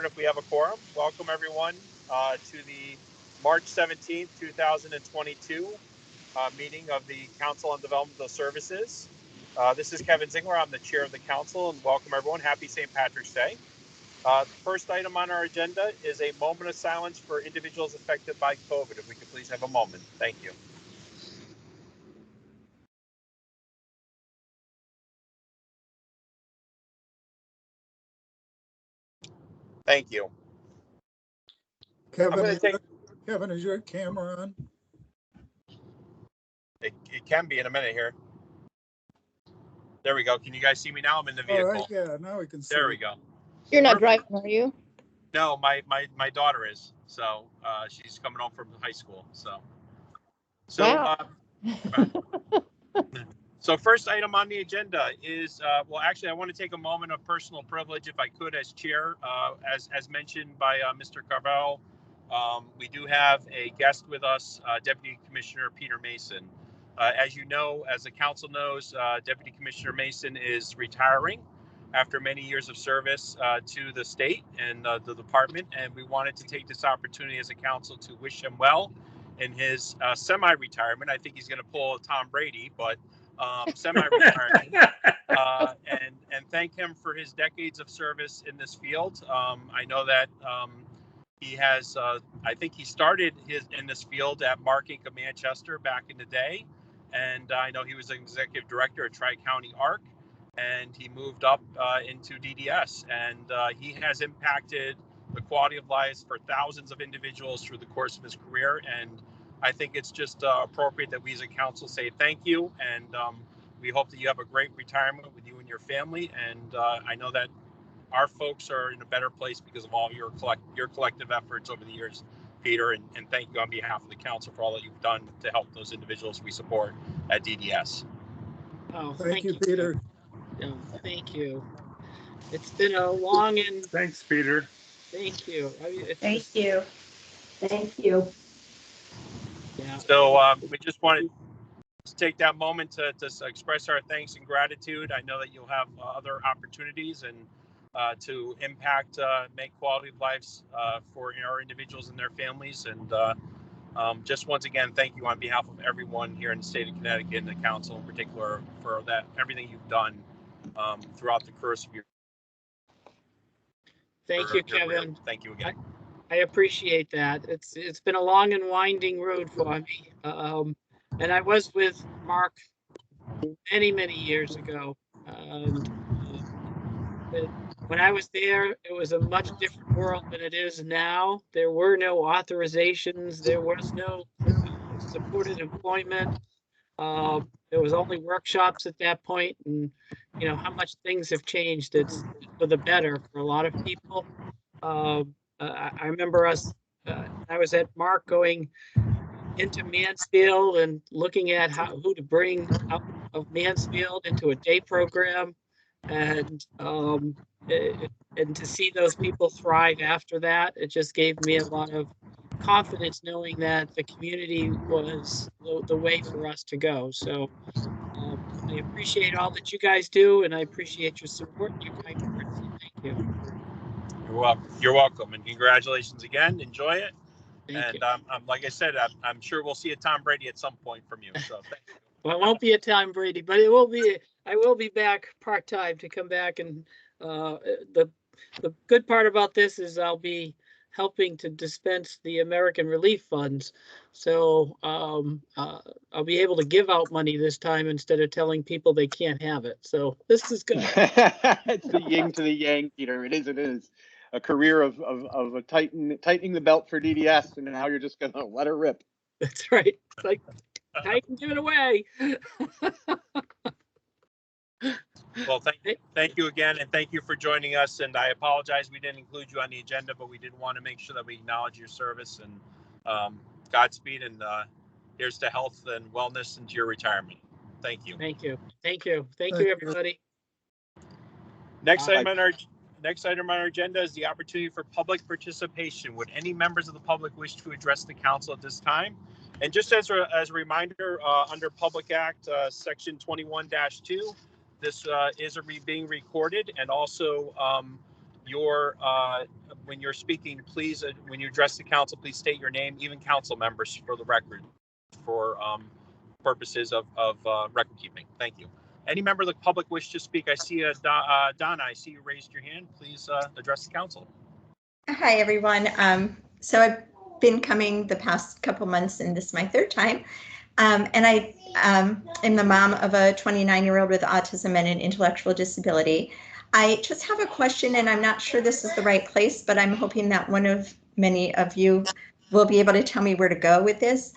If we have a quorum, welcome everyone to the March 17th, 2022 meeting of the Council on Developmental Services. This is Kevin Zingler. I'm the chair of the council, and welcome everyone. Happy St. Patrick's Day. The first item on our agenda is a moment of silence for individuals affected by COVID. If we could please have a moment. Thank you. Thank you. Kevin, is your camera on? It can be in a minute here. There we go. Can you guys see me now? I'm in the vehicle. All right, yeah, now we can see. There we go. You're not driving, are you? No, my daughter is. So she's coming home from high school. Wow. So first item on the agenda is, well, actually, I want to take a moment of personal privilege, if I could, as chair. As mentioned by Mr. Carvel, we do have a guest with us, Deputy Commissioner Peter Mason. As you know, as the council knows, Deputy Commissioner Mason is retiring after many years of service to the state and the department, and we wanted to take this opportunity as a council to wish him well in his semi-retirement. I think he's going to pull a Tom Brady, but semi-retirement, and thank him for his decades of service in this field. I know that he has, I think he started in this field at Mark Inc. of Manchester back in the day, and I know he was an executive director at Tri-County ARC, and he moved up into DDS, and he has impacted the quality of lives for thousands of individuals through the course of his career, and I think it's just appropriate that we as a council say thank you, and we hope that you have a great retirement with you and your family. And I know that our folks are in a better place because of all your collective efforts over the years, Peter, and thank you on behalf of the council for all that you've done to help those individuals we support at DDS. Oh, Thank you, Peter. Oh, thank you. It's been a long and Thanks, Peter. thank you. Thank you. Thank you. Yeah. So we just wanted to take that moment to express our thanks and gratitude. I know that you'll have other opportunities and to impact, make quality of lives for our individuals and their families. And just once again, thank you on behalf of everyone here in the state of Connecticut and the council in particular for that, everything you've done throughout the course of your. Thank you, Kevin. Thank you again. I appreciate that. It's been a long and winding road for me. And I was with Mark many years ago. When I was there, it was a much different world than it is now. There were no authorizations. There was no supported employment. There was only workshops at that point, and you know how much things have changed. It's for the better for a lot of people. I remember us. I was at Mark going into Mansfield and looking at who to bring out of Mansfield into a day program, and to see those people thrive after that, it just gave me a lot of confidence knowing that the community was the way for us to go. So I appreciate all that you guys do, and I appreciate your support and your kind words. Thank you. You're welcome, and congratulations again. Enjoy it. Thank you. I'm like I said, I'm sure we'll see a Tom Brady at some point from you. So thank you. Well, it won't be a Tom Brady, but it will be. I will be back part-time to come back, and the good part about this is I'll be helping to dispense the American Relief Funds. So I'll be able to give out money this time instead of telling people they can't have it. So this is good. It's the yin to the yang, Peter. It is a career of tightening the belt for DDS, and now you're just gonna let her rip. That's right. It's like I can give it away. Well, thank you again, and thank you for joining us. And I apologize we didn't include you on the agenda, but we did want to make sure that we acknowledge your service, and Godspeed, and here's to health and wellness into your retirement. Thank you. Thank you. Thank you. Thank you, everybody. Next item on our agenda is the opportunity for public participation. Would any members of the public wish to address the council at this time? And just as a reminder, under Public Act Section 21-2, this is being recorded, and also when you're speaking, please, when you address the council, please state your name, even council members, for the record, for purposes of record keeping. Thank you. Any member of the public wish to speak? I see Donna, I see you raised your hand. Please address the council. Hi, everyone. So I've been coming the past couple months, and this is my third time. And I am the mom of a 29-year-old with autism and an intellectual disability. I just have a question, and I'm not sure this is the right place, but I'm hoping that many of you will be able to tell me where to go with this.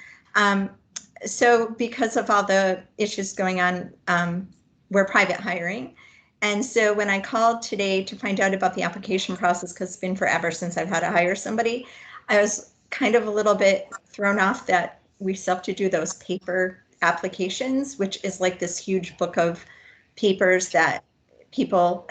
So because of all the issues going on, we're private hiring. And so when I called today to find out about the application process, because it's been forever since I've had to hire somebody, I was kind of a little bit thrown off that we still have to do those paper applications, which is like this huge book of papers that people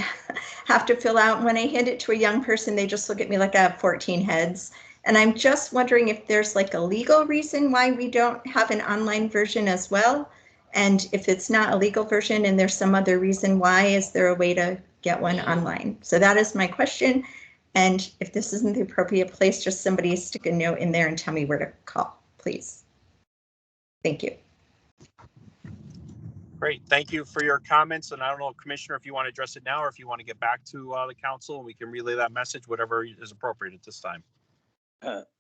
have to fill out. And when I hand it to a young person, they just look at me like I have 14 heads. And I'm just wondering if there's like a legal reason why we don't have an online version as well. And if it's not a legal version and there's some other reason why, is there a way to get one online? So that is my question. And if this isn't the appropriate place, just somebody stick a note in there and tell me where to call, please. Thank you. Great, thank you for your comments. And I don't know, Commissioner, if you want to address it now or if you want to get back to the council and we can relay that message, whatever is appropriate at this time.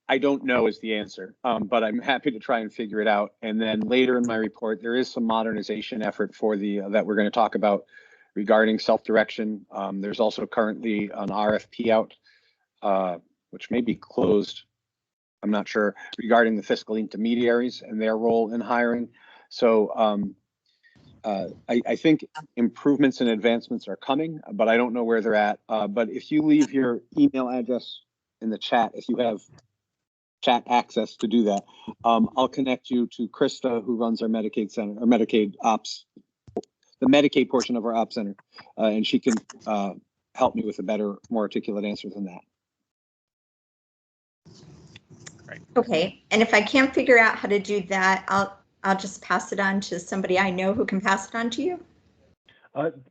I don't know is the answer, but I'm happy to try and figure it out. And then later in my report, there is some modernization effort for that we're going to talk about regarding self-direction. There's also currently an RFP out, which may be closed, I'm not sure, regarding the fiscal intermediaries and their role in hiring. So I think improvements and advancements are coming, but I don't know where they're at. But if you leave your email address in the chat, if you have chat access to do that, I'll connect you to Krista, who runs our Medicaid center, or Medicaid ops, the Medicaid portion of our ops center, and she can help me with a better, more articulate answer than that. Right. Okay, and if I can't figure out how to do that, I'll just pass it on to somebody I know who can pass it on to you.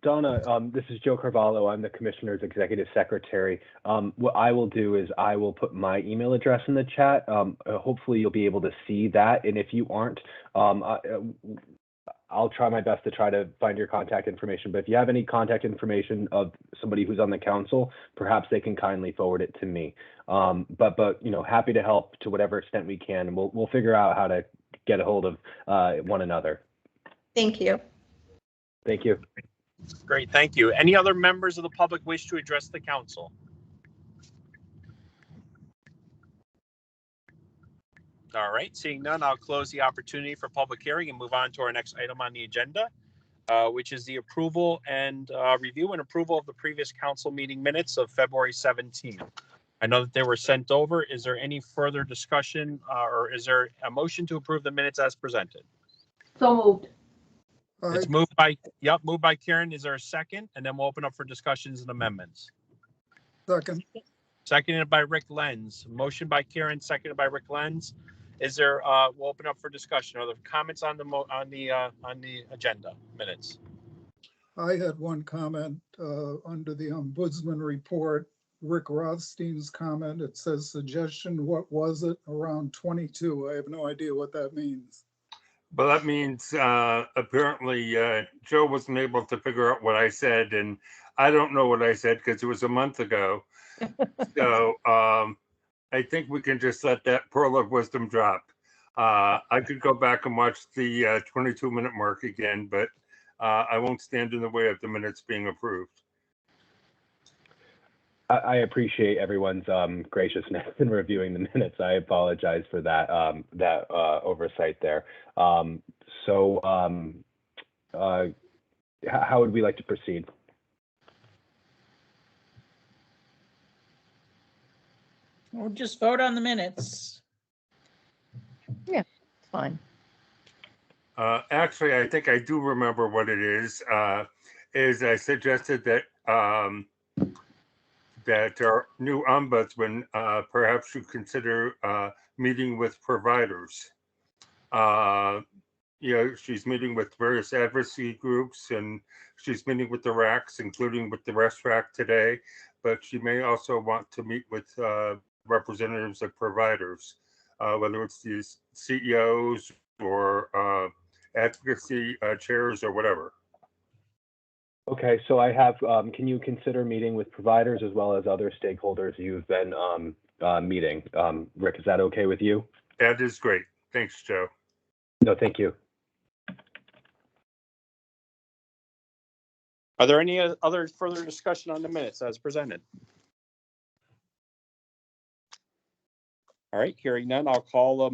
Donna, this is Joe Carvalho. I'm the Commissioner's Executive Secretary. What I will do is I will put my email address in the chat. Hopefully you'll be able to see that. And if you aren't, I'll try my best to try to find your contact information. But if you have any contact information of somebody who's on the council, perhaps they can kindly forward it to me. But you know, happy to help to whatever extent we can, and we'll figure out how to get a hold of one another. Thank you. Thank you. Great, thank you. Any other members of the public wish to address the council? All right, seeing none, I'll close the opportunity for public hearing and move on to our next item on the agenda, which is the approval and review and approval of the previous council meeting minutes of February 17th. I know that they were sent over. Is there any further discussion or is there a motion to approve the minutes as presented? So moved. It's moved by Karen. Is there a second? And then we'll open up for discussions and amendments. Second. Seconded by Rick Lenz. Motion by Karen, seconded by Rick Lenz. Is there? We'll open up for discussion. Are there comments on the agenda minutes? I had one comment under the Ombudsman report. Rick Rothstein's comment. It says suggestion. What was it? Around 22. I have no idea what that means. Well, that means apparently Joe wasn't able to figure out what I said, and I don't know what I said because it was a month ago. So I think we can just let that pearl of wisdom drop. I could go back and watch the 22-minute mark again, but I won't stand in the way of the minutes being approved. I appreciate everyone's graciousness in reviewing the minutes. I apologize for that oversight there. How would we like to proceed? We'll just vote on the minutes. Yeah, it's fine. Actually, I think I do remember what it is. Is I suggested that that our new ombudsman perhaps should consider meeting with providers. You know, she's meeting with various advocacy groups and she's meeting with the RACs, including with the REST RAC today. but she may also want to meet with representatives of providers, whether it's these CEOs or advocacy chairs or whatever. Okay, so I have, can you consider meeting with providers as well as other stakeholders you've been meeting? Rick, is that okay with you? That is great. Thanks, Joe. No, thank you. Are there any other further discussion on the minutes as presented? All right, hearing none, I'll call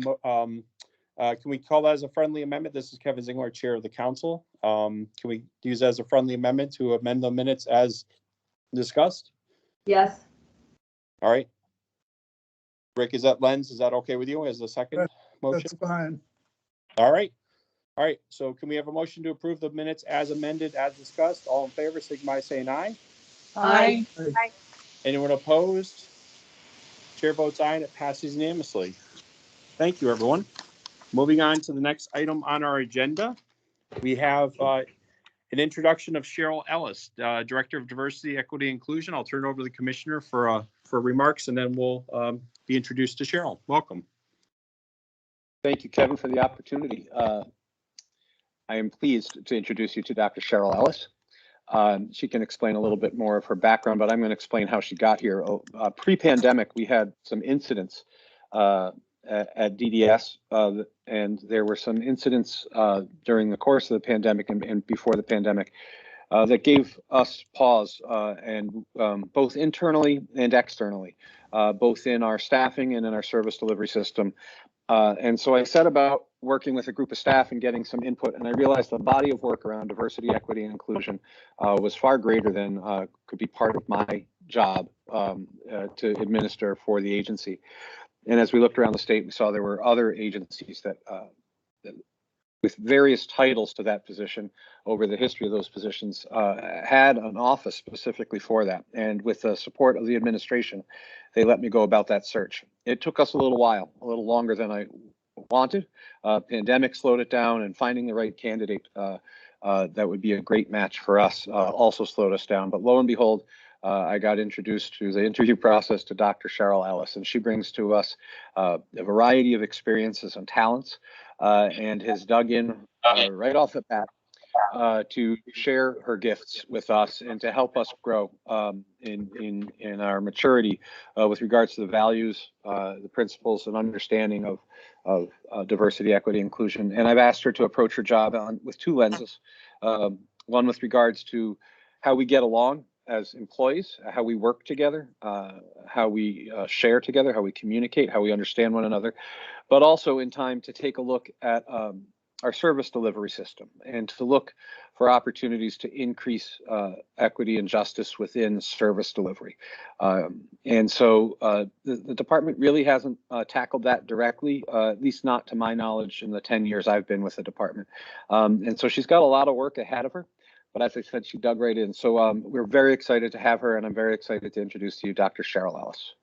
can we call that as a friendly amendment? This is Kevin Zingler, Chair of the Council. Can we use that as a friendly amendment to amend the minutes as discussed? Yes. All right. Rick, is that okay with you as a second motion? That's fine. All right. All right. So can we have a motion to approve the minutes as amended, as discussed? All in favor, signify by saying aye. Aye. Anyone opposed? Chair votes aye and it passes unanimously. Thank you, everyone. Moving on to the next item on our agenda, we have an introduction of Cheryl Ellis, Director of Diversity, Equity, Inclusion. I'll turn it over to the Commissioner for remarks, and then we'll be introduced to Cheryl. Welcome. Thank you, Kevin, for the opportunity. I am pleased to introduce you to Dr. Cheryl Ellis. She can explain a little bit more of her background, but I'm going to explain how she got here. Pre-pandemic, we had some incidents at DDS, and there were some incidents during the course of the pandemic and before the pandemic that gave us pause, and both internally and externally, both in our staffing and in our service delivery system. And so I set about working with a group of staff and getting some input, and I realized the body of work around diversity, equity, and inclusion was far greater than could be part of my job to administer for the agency. And as we looked around the state, we saw there were other agencies that with various titles to that position over the history of those positions had an office specifically for that. And with the support of the administration, they let me go about that search. It took us a little while, a little longer than I wanted. Pandemic slowed it down, and finding the right candidate that would be a great match for us also slowed us down. But lo and behold, I got introduced through the interview process to Dr. Cheryl Ellis, and she brings to us a variety of experiences and talents, and has dug in right off the bat to share her gifts with us and to help us grow in our maturity with regards to the values, the principles, and understanding of diversity, equity, inclusion. And I've asked her to approach her job with two lenses, one with regards to how we get along as employees, how we work together, how we share together, how we communicate, how we understand one another, but also in time to take a look at our service delivery system and to look for opportunities to increase equity and justice within service delivery. And so the department really hasn't tackled that directly, at least not to my knowledge in the 10 years I've been with the department. And so she's got a lot of work ahead of her. But as I said, she dug right in. So we're very excited to have her, and I'm very excited to introduce to you Dr. Cheryl Ellis.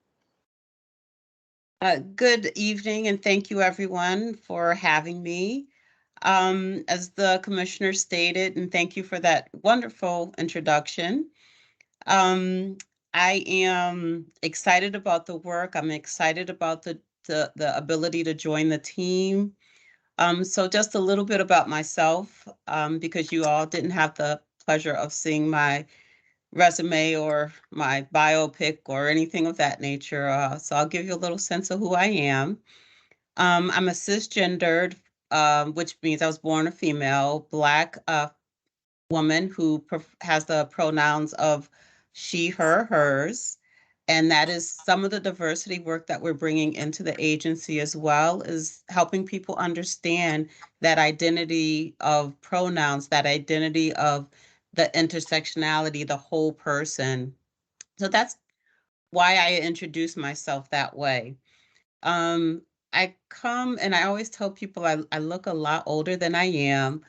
Good evening, and thank you everyone for having me. As the commissioner stated, and thank you for that wonderful introduction. I am excited about the work. I'm excited about the ability to join the team. So just a little bit about myself, because you all didn't have the pleasure of seeing my resume or my biopic or anything of that nature. So I'll give you a little sense of who I am. I'm a cisgendered, which means I was born a female, Black woman who has the pronouns of she, her, hers. And that is some of the diversity work that we're bringing into the agency, as well as helping people understand that identity of pronouns, that identity of the intersectionality, the whole person. So that's why I introduce myself that way. I come, and I always tell people I look a lot older than I am.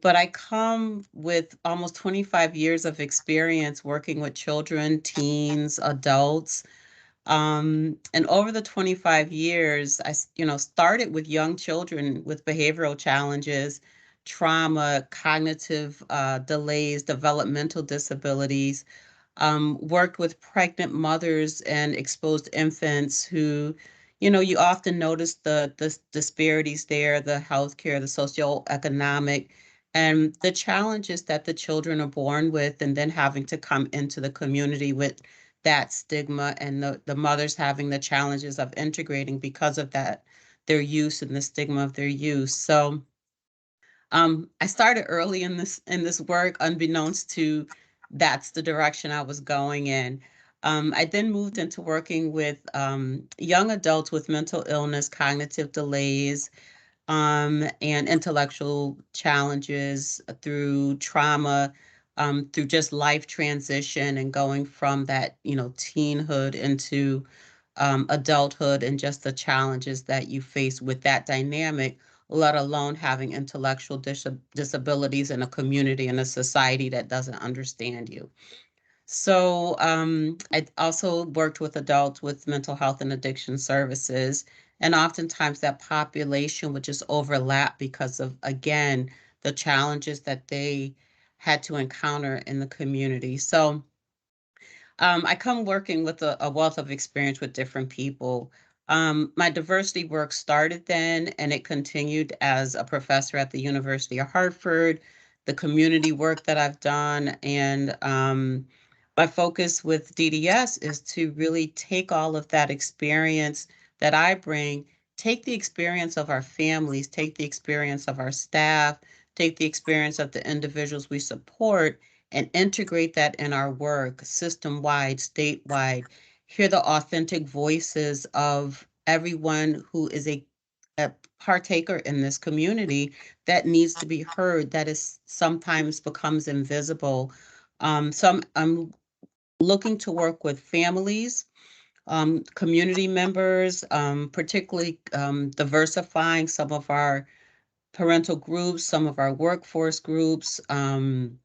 But I come with almost 25 years of experience working with children, teens, adults. And over the 25 years, I started with young children with behavioral challenges, trauma, cognitive delays, developmental disabilities. worked with pregnant mothers and exposed infants who, you often notice the disparities there, the healthcare, the socioeconomic, and the challenges that the children are born with, and then having to come into the community with that stigma, and the mothers having the challenges of integrating because of that, their use and the stigma of their use. So I started early in this work, unbeknownst to that's the direction I was going in. I then moved into working with young adults with mental illness, cognitive delays, and intellectual challenges through trauma, through just life transition and going from that, teenhood into adulthood, and just the challenges that you face with that dynamic, let alone having intellectual disabilities in a community and a society that doesn't understand you. So I also worked with adults with mental health and addiction services, and oftentimes that population would just overlap because of, again, the challenges that they had to encounter in the community. So I come working with a wealth of experience with different people. My diversity work started then, and it continued as a professor at the University of Hartford, the community work that I've done, and my focus with DDS is to really take all of that experience that I bring, take the experience of our families, take the experience of our staff, take the experience of the individuals we support, and integrate that in our work, system-wide, statewide, hear the authentic voices of everyone who is a partaker in this community that needs to be heard, that is sometimes becomes invisible. So I'm looking to work with families, community members, particularly diversifying some of our parental groups, some of our workforce groups, and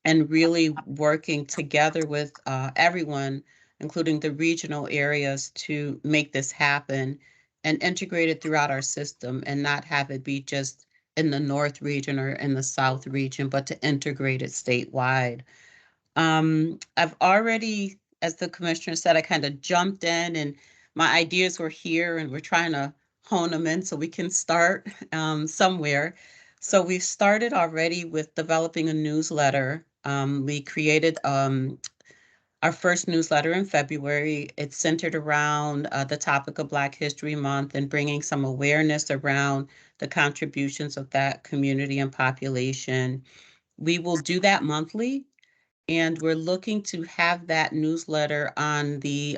really working together with everyone, including the regional areas, to make this happen and integrate it throughout our system, and not have it be just in the North region or in the South region, but to integrate it statewide. I've already, as the commissioner said, I kind of jumped in, and my ideas were here, and we're trying to hone them in so we can start somewhere. So we've started already with developing a newsletter. We created our first newsletter in February. It's centered around the topic of Black History Month and bringing some awareness around the contributions of that community and population. We will do that monthly, and we're looking to have that newsletter on the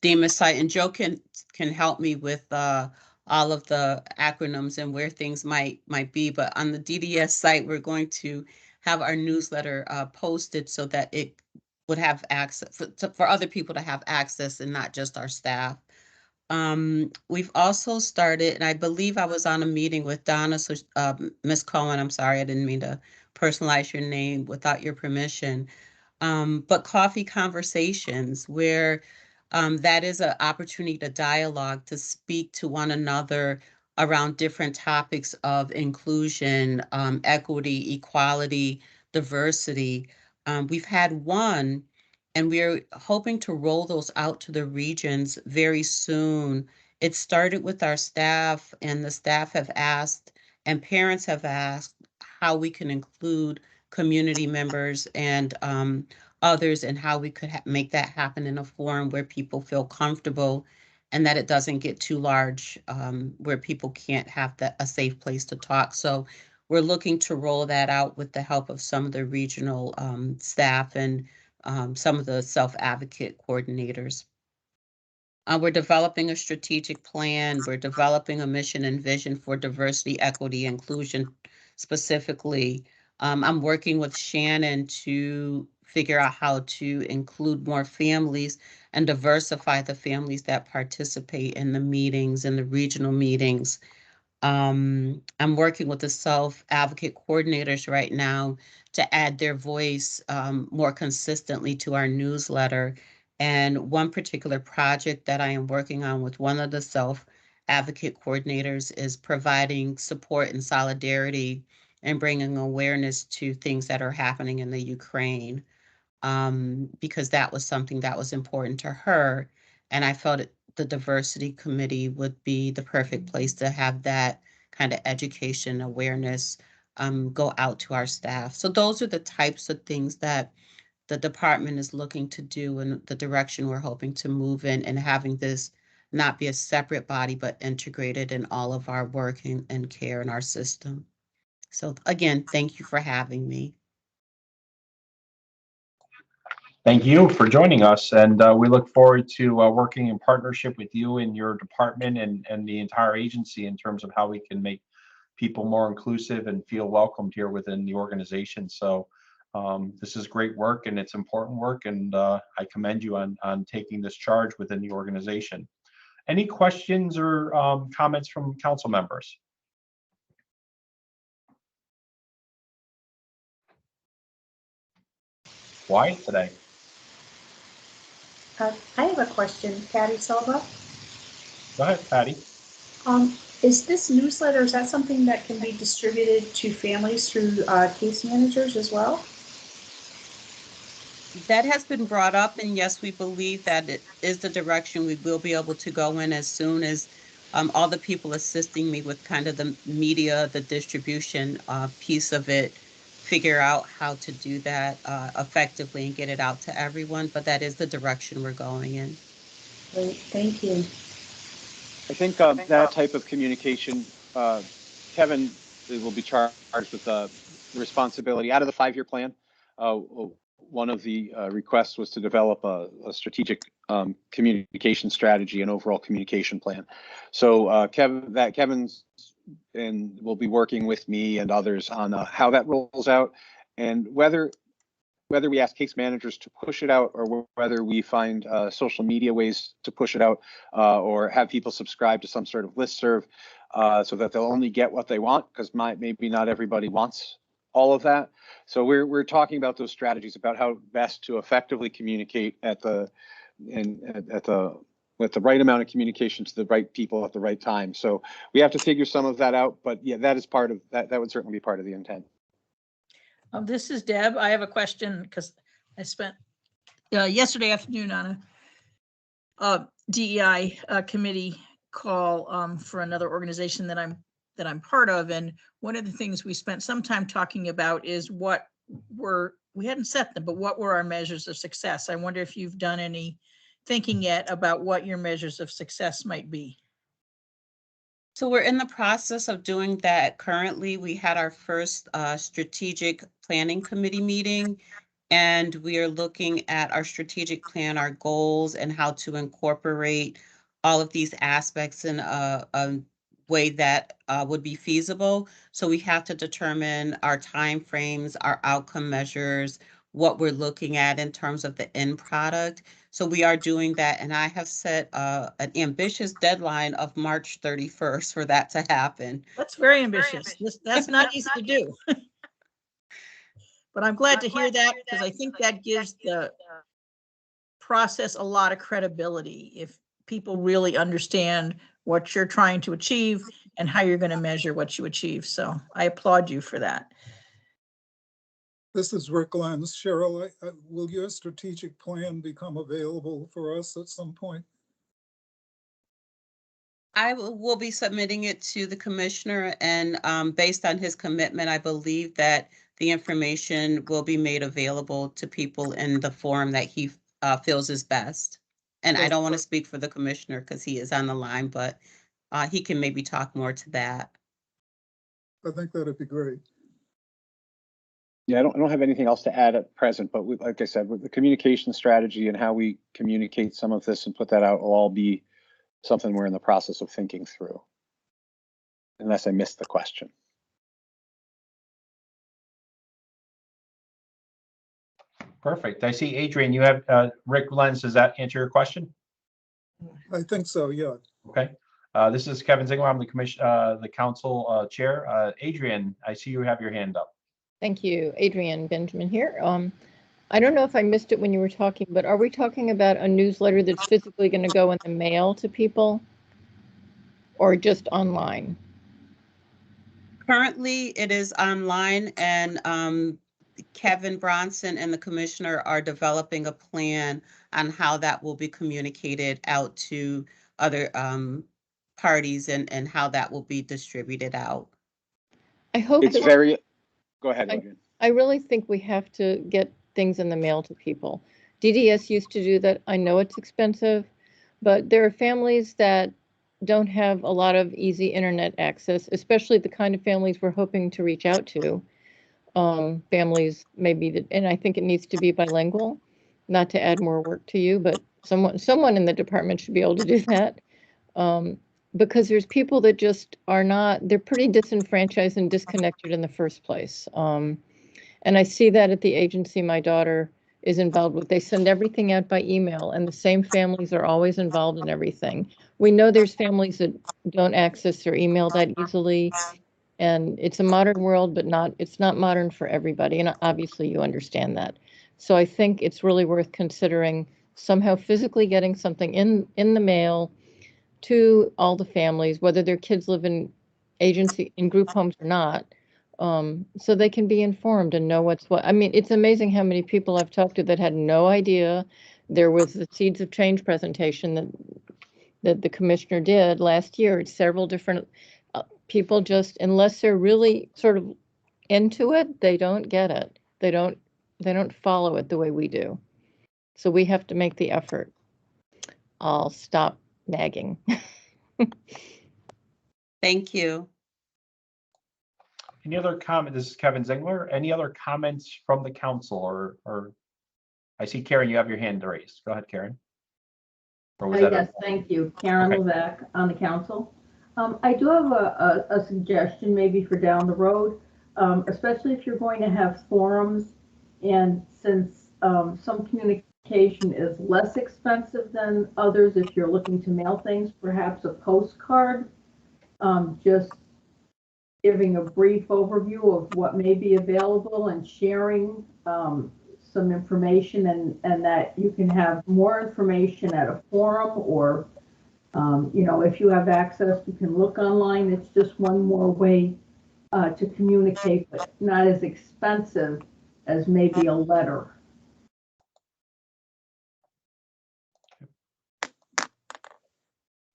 DEMA site. And Joe can help me with all of the acronyms and where things might be. But on the DDS site, we're going to have our newsletter posted so that it would have access for other people to have access, and not just our staff. We've also started, and I believe I was on a meeting with Donna, so Ms. Cohen, I'm sorry, I didn't mean to personalize your name without your permission, but coffee conversations, where that is an opportunity to dialogue, to speak to one another around different topics of inclusion, equity, equality, diversity. We've had one, and we're hoping to roll those out to the regions very soon. It started with our staff, and the staff have asked, and parents have asked, how we can include community members and others, and how we could make that happen in a forum where people feel comfortable, and that it doesn't get too large, where people can't have a safe place to talk. So we're looking to roll that out with the help of some of the regional staff and some of the self-advocate coordinators. We're developing a strategic plan. We're developing a mission and vision for diversity, equity, inclusion specifically. I'm working with Shannon to figure out how to include more families and diversify the families that participate in the meetings and the regional meetings. I'm working with the self-advocate coordinators right now to add their voice more consistently to our newsletter. And one particular project that I am working on with one of the self-advocate coordinators is providing support and solidarity and bringing awareness to things that are happening in the Ukraine. because that was something that was important to her. And I felt the diversity committee would be the perfect place to have that kind of education awareness go out to our staff. So those are the types of things that the department is looking to do and the direction we're hoping to move in, and having this not be a separate body, but integrated in all of our work and care in our system. So again, thank you for having me. Thank you for joining us, and we look forward to working in partnership with you and your department and the entire agency in terms of how we can make people more inclusive and feel welcomed here within the organization. So this is great work, and it's important work, and I commend you on taking this charge within the organization. Any questions or comments from council members? Why today? I have a question, Patty Silva. Go ahead, Patty. Is this newsletter, is that something that can be distributed to families through case managers as well? That has been brought up, and yes, we believe that it is the direction we will be able to go in as soon as all the people assisting me with kind of the media, the distribution piece of it, figure out how to do that effectively and get it out to everyone. But that is the direction we're going in. Great, thank you. I think that type of communication, Kevin will be charged with the responsibility out of the 5-year plan. One of the requests was to develop a strategic communication strategy and overall communication plan. So Kevin's and will be working with me and others on how that rolls out, and whether we ask case managers to push it out, or whether we find social media ways to push it out, or have people subscribe to some sort of listserv so that they'll only get what they want, because maybe not everybody wants all of that. So we're talking about those strategies about how best to effectively communicate with the right amount of communication to the right people at the right time. So we have to figure some of that out, but yeah, that is part of that. That would certainly be part of the intent. This is Deb. I have a question because I spent yesterday afternoon on a DEI committee call for another organization that I'm part of, and one of the things we spent some time talking about is we hadn't set them, but what were our measures of success? I wonder if you've done any thinking yet about what your measures of success might be. So we're in the process of doing that currently. We had our first strategic planning committee meeting, and we are looking at our strategic plan, our goals, and how to incorporate all of these aspects in a way that would be feasible. So we have to determine our timeframes, our outcome measures, what we're looking at in terms of the end product. So we are doing that, and I have set an ambitious deadline of March 31st for that to happen. That's very ambitious. That's not easy to do. But I'm glad to hear that, because I think that gives the process a lot of credibility if people really understand what you're trying to achieve and how you're going to measure what you achieve. So I applaud you for that. This is Rick Lenz. Cheryl, will your strategic plan become available for us at some point? I will be submitting it to the commissioner, and based on his commitment, I believe that the information will be made available to people in the form that he feels is best. And I don't want to speak for the commissioner because he is on the line, but he can maybe talk more to that. I think that'd be great. Yeah, I don't have anything else to add at present, but like I said, with the communication strategy and how we communicate some of this and put that out will all be something we're in the process of thinking through. Unless I missed the question. Perfect. I see, Adrian, you have Rick Lenz. Does that answer your question? I think so, yeah. Okay. This is Kevin Ziegler. I'm the council chair. Adrian, I see you have your hand up. Thank you. Adrian Benjamin here. I don't know if I missed it when you were talking, but are we talking about a newsletter that's physically going to go in the mail to people or just online? Currently, it is online, and Kevin Bronson and the commissioner are developing a plan on how that will be communicated out to other parties and how that will be distributed out. I hope It's that very, go ahead, Logan. I really think we have to get things in the mail to people. DDS used to do that. I know it's expensive, but there are families that don't have a lot of easy internet access, especially the kind of families we're hoping to reach out to. Families maybe that, and I think it needs to be bilingual, not to add more work to you, but someone in the department should be able to do that. Because there's people that just are not, they're pretty disenfranchised and disconnected in the first place. And I see that at the agency my daughter is involved with. They send everything out by email, and the same families are always involved in everything. We know there's families that don't access their email that easily, and it's a modern world, but it's not modern for everybody, and obviously you understand that. So I think it's really worth considering somehow physically getting something in the mail to all the families, whether their kids live in group homes or not, so they can be informed and know what's what. I mean, it's amazing how many people I've talked to that had no idea there was the Seeds of Change presentation that the commissioner did last year. It's several different people, just unless they're really sort of into it, they don't get it. They don't follow it the way we do. So we have to make the effort. I'll stop nagging. Thank you. Any other comment? This is Kevin Zingler. Any other comments from the council or I see Karen, you have your hand raised. Go ahead, Karen. Or was that yes, thank you. Karen Okay. Levesque on the council. I do have a suggestion maybe for down the road, especially if you're going to have forums, and since some communication is less expensive than others, if you're looking to mail things, perhaps a postcard, just giving a brief overview of what may be available and sharing some information, and that you can have more information at a forum, or if you have access, you can look online. It's just one more way to communicate, but not as expensive as maybe a letter.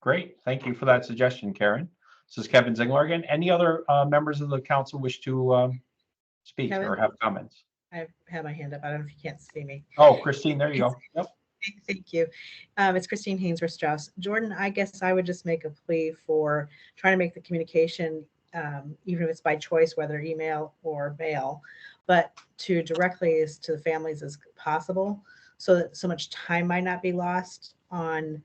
Great. Thank you for that suggestion, Karen. This is Kevin Zingler again. Any other members of the council wish to speak Kevin? or have comments? I have my hand up. I don't know if you can't see me. Oh, Christine, there you go. Yep. Thank you. It's Christine Hainsworth Strauss. Jordan, I guess I would just make a plea for trying to make the communication, even if it's by choice, whether email or mail, but to directly as to the families as possible, so that so much time might not be lost on,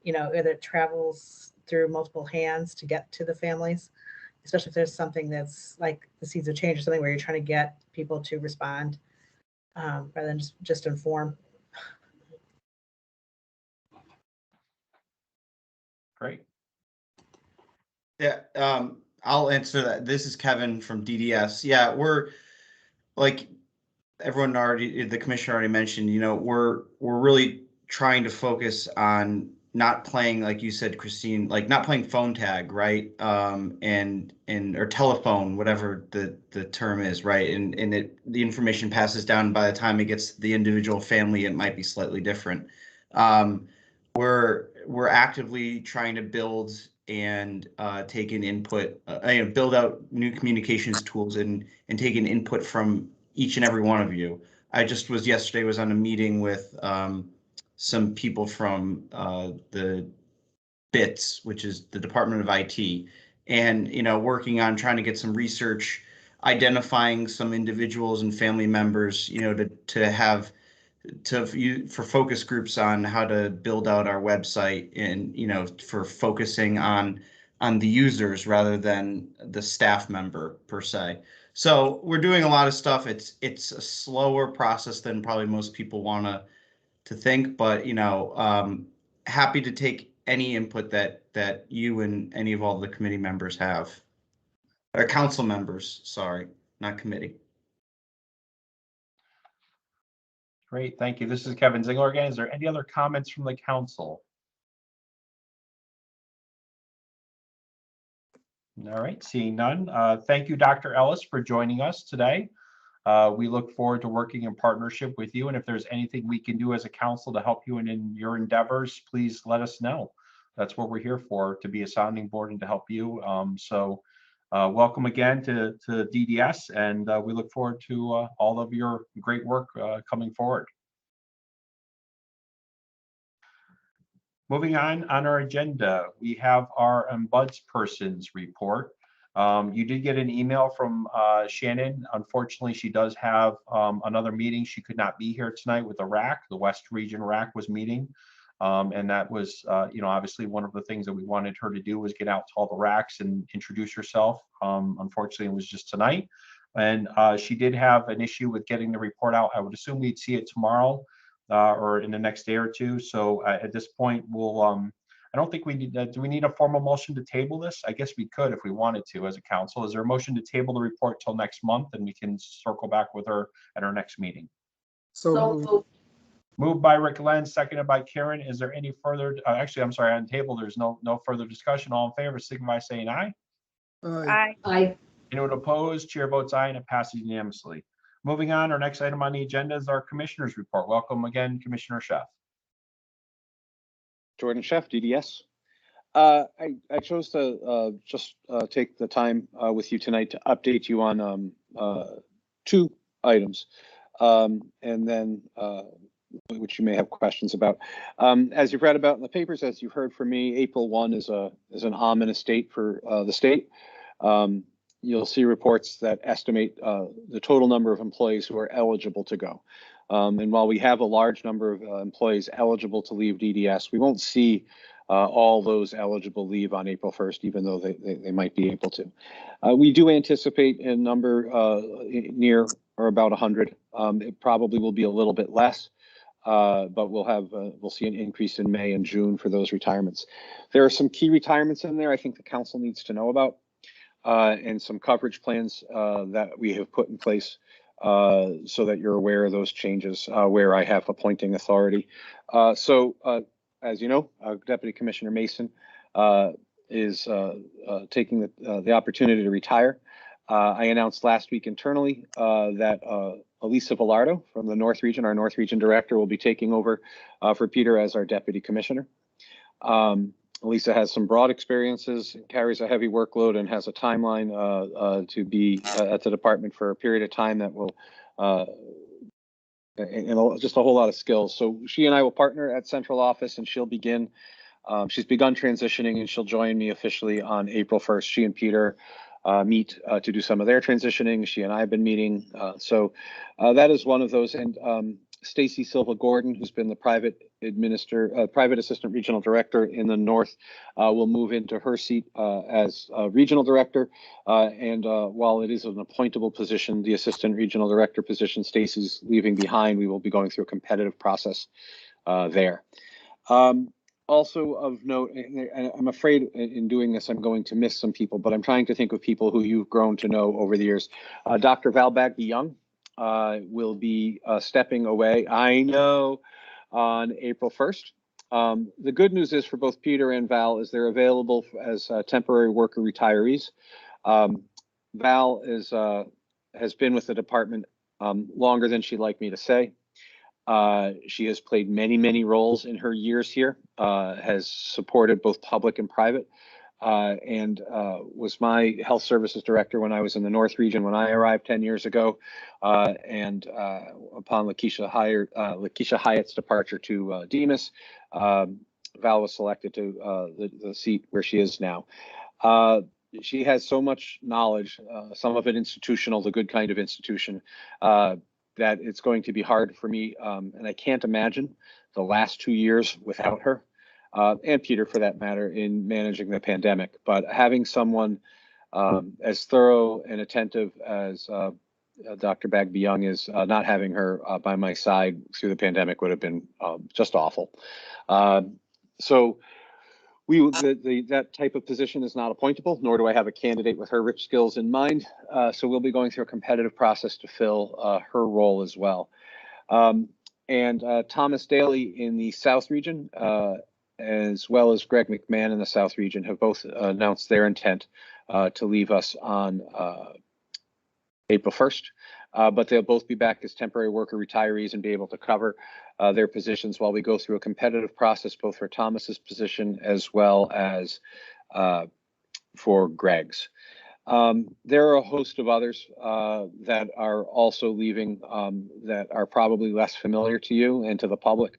whether it travels through multiple hands to get to the families, especially if there's something that's like the Seeds of Change or something where you're trying to get people to respond rather than just inform. Great. Yeah, I'll answer that. This is Kevin from DDS. Yeah, we're like everyone already, the commissioner already mentioned, we're really trying to focus on not playing, like you said, Christine, like not playing phone tag, right? And or telephone, whatever the term is, right? And the information passes down. By the time it gets to the individual family, it might be slightly different. We're actively trying to build and take an input, build out new communications tools and take an input from each and every one of you. I just yesterday was on a meeting with some people from the BITS, which is the Department of IT, and working on trying to get some research, identifying some individuals and family members, for focus groups on how to build out our website, and for focusing on the users rather than the staff member per se. So we're doing a lot of stuff. It's a slower process than probably most people want to think, but happy to take any input that you and any of all the committee members have, or council members, sorry, not committee. Great, thank you. This is Kevin Zingler again. Is there any other comments from the council? All right, seeing none. Thank you, Dr. Ellis, for joining us today. We look forward to working in partnership with you. And if there's anything we can do as a council to help you in your endeavors, please let us know. That's what we're here for, to be a sounding board and to help you. Welcome again to DDS, and we look forward to all of your great work coming forward. Moving on our agenda, we have our ombudsperson's report. You did get an email from Shannon. Unfortunately, she does have another meeting. She could not be here tonight with the RAC. The West Region RAC was meeting. And that was, obviously one of the things that we wanted her to do was get out to all the RACs and introduce herself. Unfortunately, it was just tonight. And she did have an issue with getting the report out. I would assume we'd see it tomorrow or in the next day or two. So at this point, we'll, I don't think we need, do we need a formal motion to table this? I guess we could if we wanted to as a council. Is there a motion to table the report till next month and we can circle back with her at our next meeting? So Moved by Rick Lenz, seconded by Karen. Is there any further, actually, I'm sorry, on table, there's no further discussion. All in favor, signify by saying aye. Aye. Aye. Anyone opposed? Chair votes aye and it passes unanimously. Moving on, our next item on the agenda is our commissioner's report. Welcome again, Commissioner Chef. Jordan Chef, DDS. I chose to just take the time with you tonight to update you on 2 items, and then which you may have questions about. As you've read about in the papers, as you've heard from me, April 1 is an ominous date for the state. You'll see reports that estimate the total number of employees who are eligible to go. And while we have a large number of employees eligible to leave DDS, we won't see all those eligible leave on April 1st, even though they might be able to. We do anticipate a number near or about 100. It probably will be a little bit less. But we'll see an increase in May and June for those retirements. There are some key retirements in there I think the council needs to know about, and some coverage plans that we have put in place so that you're aware of those changes where I have appointing authority. As you know, Deputy Commissioner Mason is taking the opportunity to retire. I announced last week internally that Elisa Velardo from the North Region, our North Region Director, will be taking over for Peter as our Deputy Commissioner. Elisa has some broad experiences, carries a heavy workload, and has a timeline to be at the department for a period of time that will, and just a whole lot of skills. So she and I will partner at central office, and she'll begin. She's begun transitioning, and she'll join me officially on April 1st. She and Peter meet to do some of their transitioning. She and I have been meeting. So that is one of those. And Stacy Silva Gordon, who's been the private assistant regional director in the North, will move into her seat as regional director. And while it is an appointable position, the assistant regional director position Stacy's leaving behind, we will be going through a competitive process there. Also of note, and I'm afraid in doing this, I'm going to miss some people, but I'm trying to think of people who you've grown to know over the years. Dr. Val Bagby-Young will be stepping away, I know, on April 1st. The good news is for both Peter and Val is they're available as temporary worker retirees. Val has been with the department longer than she'd like me to say. She has played many roles in her years here, has supported both public and private, and was my health services director when I was in the North Region when I arrived 10 years ago. And upon Lakeisha Hyatt's departure to Demas, Val was selected to the seat where she is now. She has so much knowledge, some of it institutional, the good kind of institution, that it's going to be hard for me, and I can't imagine the last 2 years without her, and Peter for that matter, in managing the pandemic. But having someone as thorough and attentive as Dr. Bagby-Young is, not having her by my side through the pandemic would have been just awful. So that type of position is not appointable, nor do I have a candidate with her rich skills in mind. So we'll be going through a competitive process to fill her role as well. And Thomas Daly in the South Region, as well as Greg McMahon in the South Region, have both announced their intent to leave us on April 1st. but they'll both be back as temporary worker retirees and be able to cover their positions while we go through a competitive process, both for Thomas's position as well as for Greg's. There are a host of others that are also leaving that are probably less familiar to you and to the public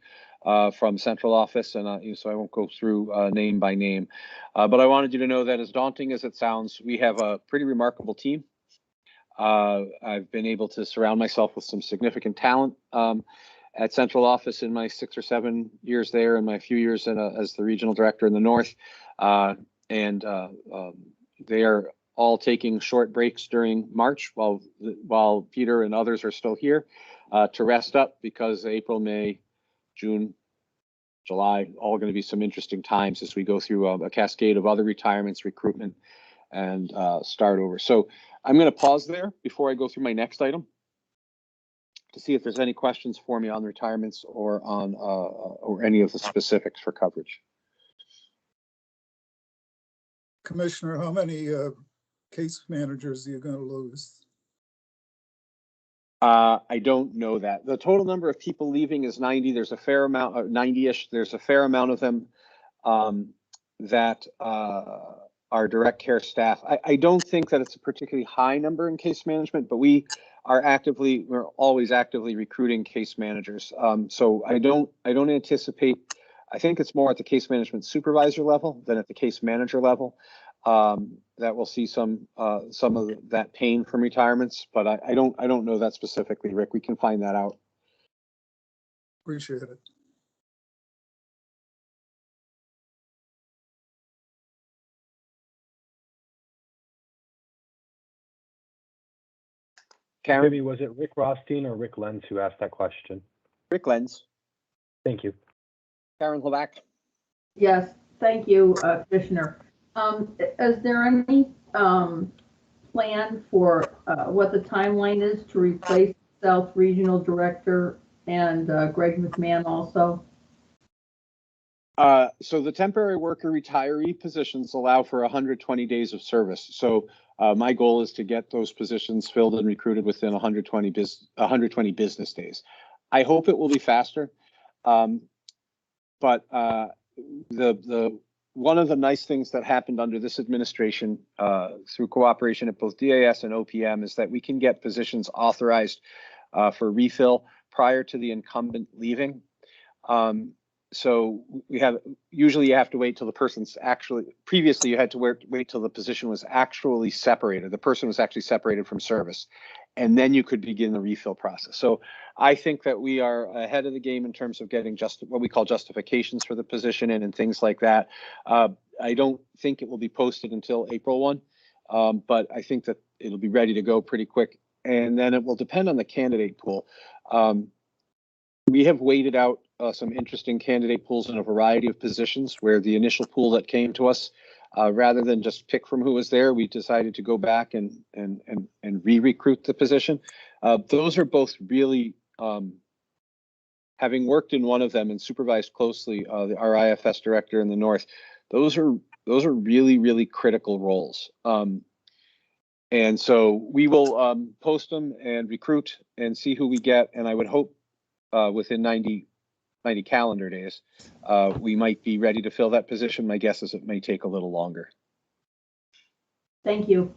from central office, and so I won't go through name by name, but I wanted you to know that as daunting as it sounds, we have a pretty remarkable team. I've been able to surround myself with some significant talent at central office in my 6 or 7 years there and my few years as the regional director in the north, and they are all taking short breaks during March while Peter and others are still here to rest up, because April, May, June, July, all going to be some interesting times as we go through a cascade of other retirements, recruitment, and start over. So I'm going to pause there before I go through my next item to see if there's any questions for me on retirements or on or any of the specifics for coverage. Commissioner, how many case managers are you going to lose? I don't know that. The total number of people leaving is 90. There's a fair amount, 90-ish. There's a fair amount of them that are direct care staff. I don't think that it's a particularly high number in case management, but we're always actively recruiting case managers. So I don't anticipate. I think it's more at the case management supervisor level than at the case manager level that we'll see some of that pain from retirements. But I don't know that specifically, Rick. We can find that out. Appreciate it. Karen? Maybe was it Rick Rothstein or Rick Lenz who asked that question? Rick Lenz. Thank you. Karen Levac. Yes, thank you, Commissioner. Is there any plan for what the timeline is to replace South Regional Director and Greg McMahon also? So the temporary worker retiree positions allow for 120 days of service. So my goal is to get those positions filled and recruited within 120 business days. I hope it will be faster, but one of the nice things that happened under this administration through cooperation at both DAS and OPM is that we can get positions authorized for refill prior to the incumbent leaving. So usually you have to wait till the person's previously you had to wait till the position was actually separated. The person was actually separated from service, and then you could begin the refill process. So I think that we are ahead of the game in terms of getting what we call justifications for the position and things like that. I don't think it will be posted until April 1, but I think that it'll be ready to go pretty quick. And then it will depend on the candidate pool. We have weighted out some interesting candidate pools in a variety of positions, where the initial pool that came to us, rather than just pick from who was there, we decided to go back and re-recruit the position. Those are both really, having worked in one of them and supervised closely our IFS director in the North, those are really, really critical roles. And so we will post them and recruit and see who we get. And I would hope within 90 calendar days, we might be ready to fill that position. My guess is it may take a little longer. Thank you.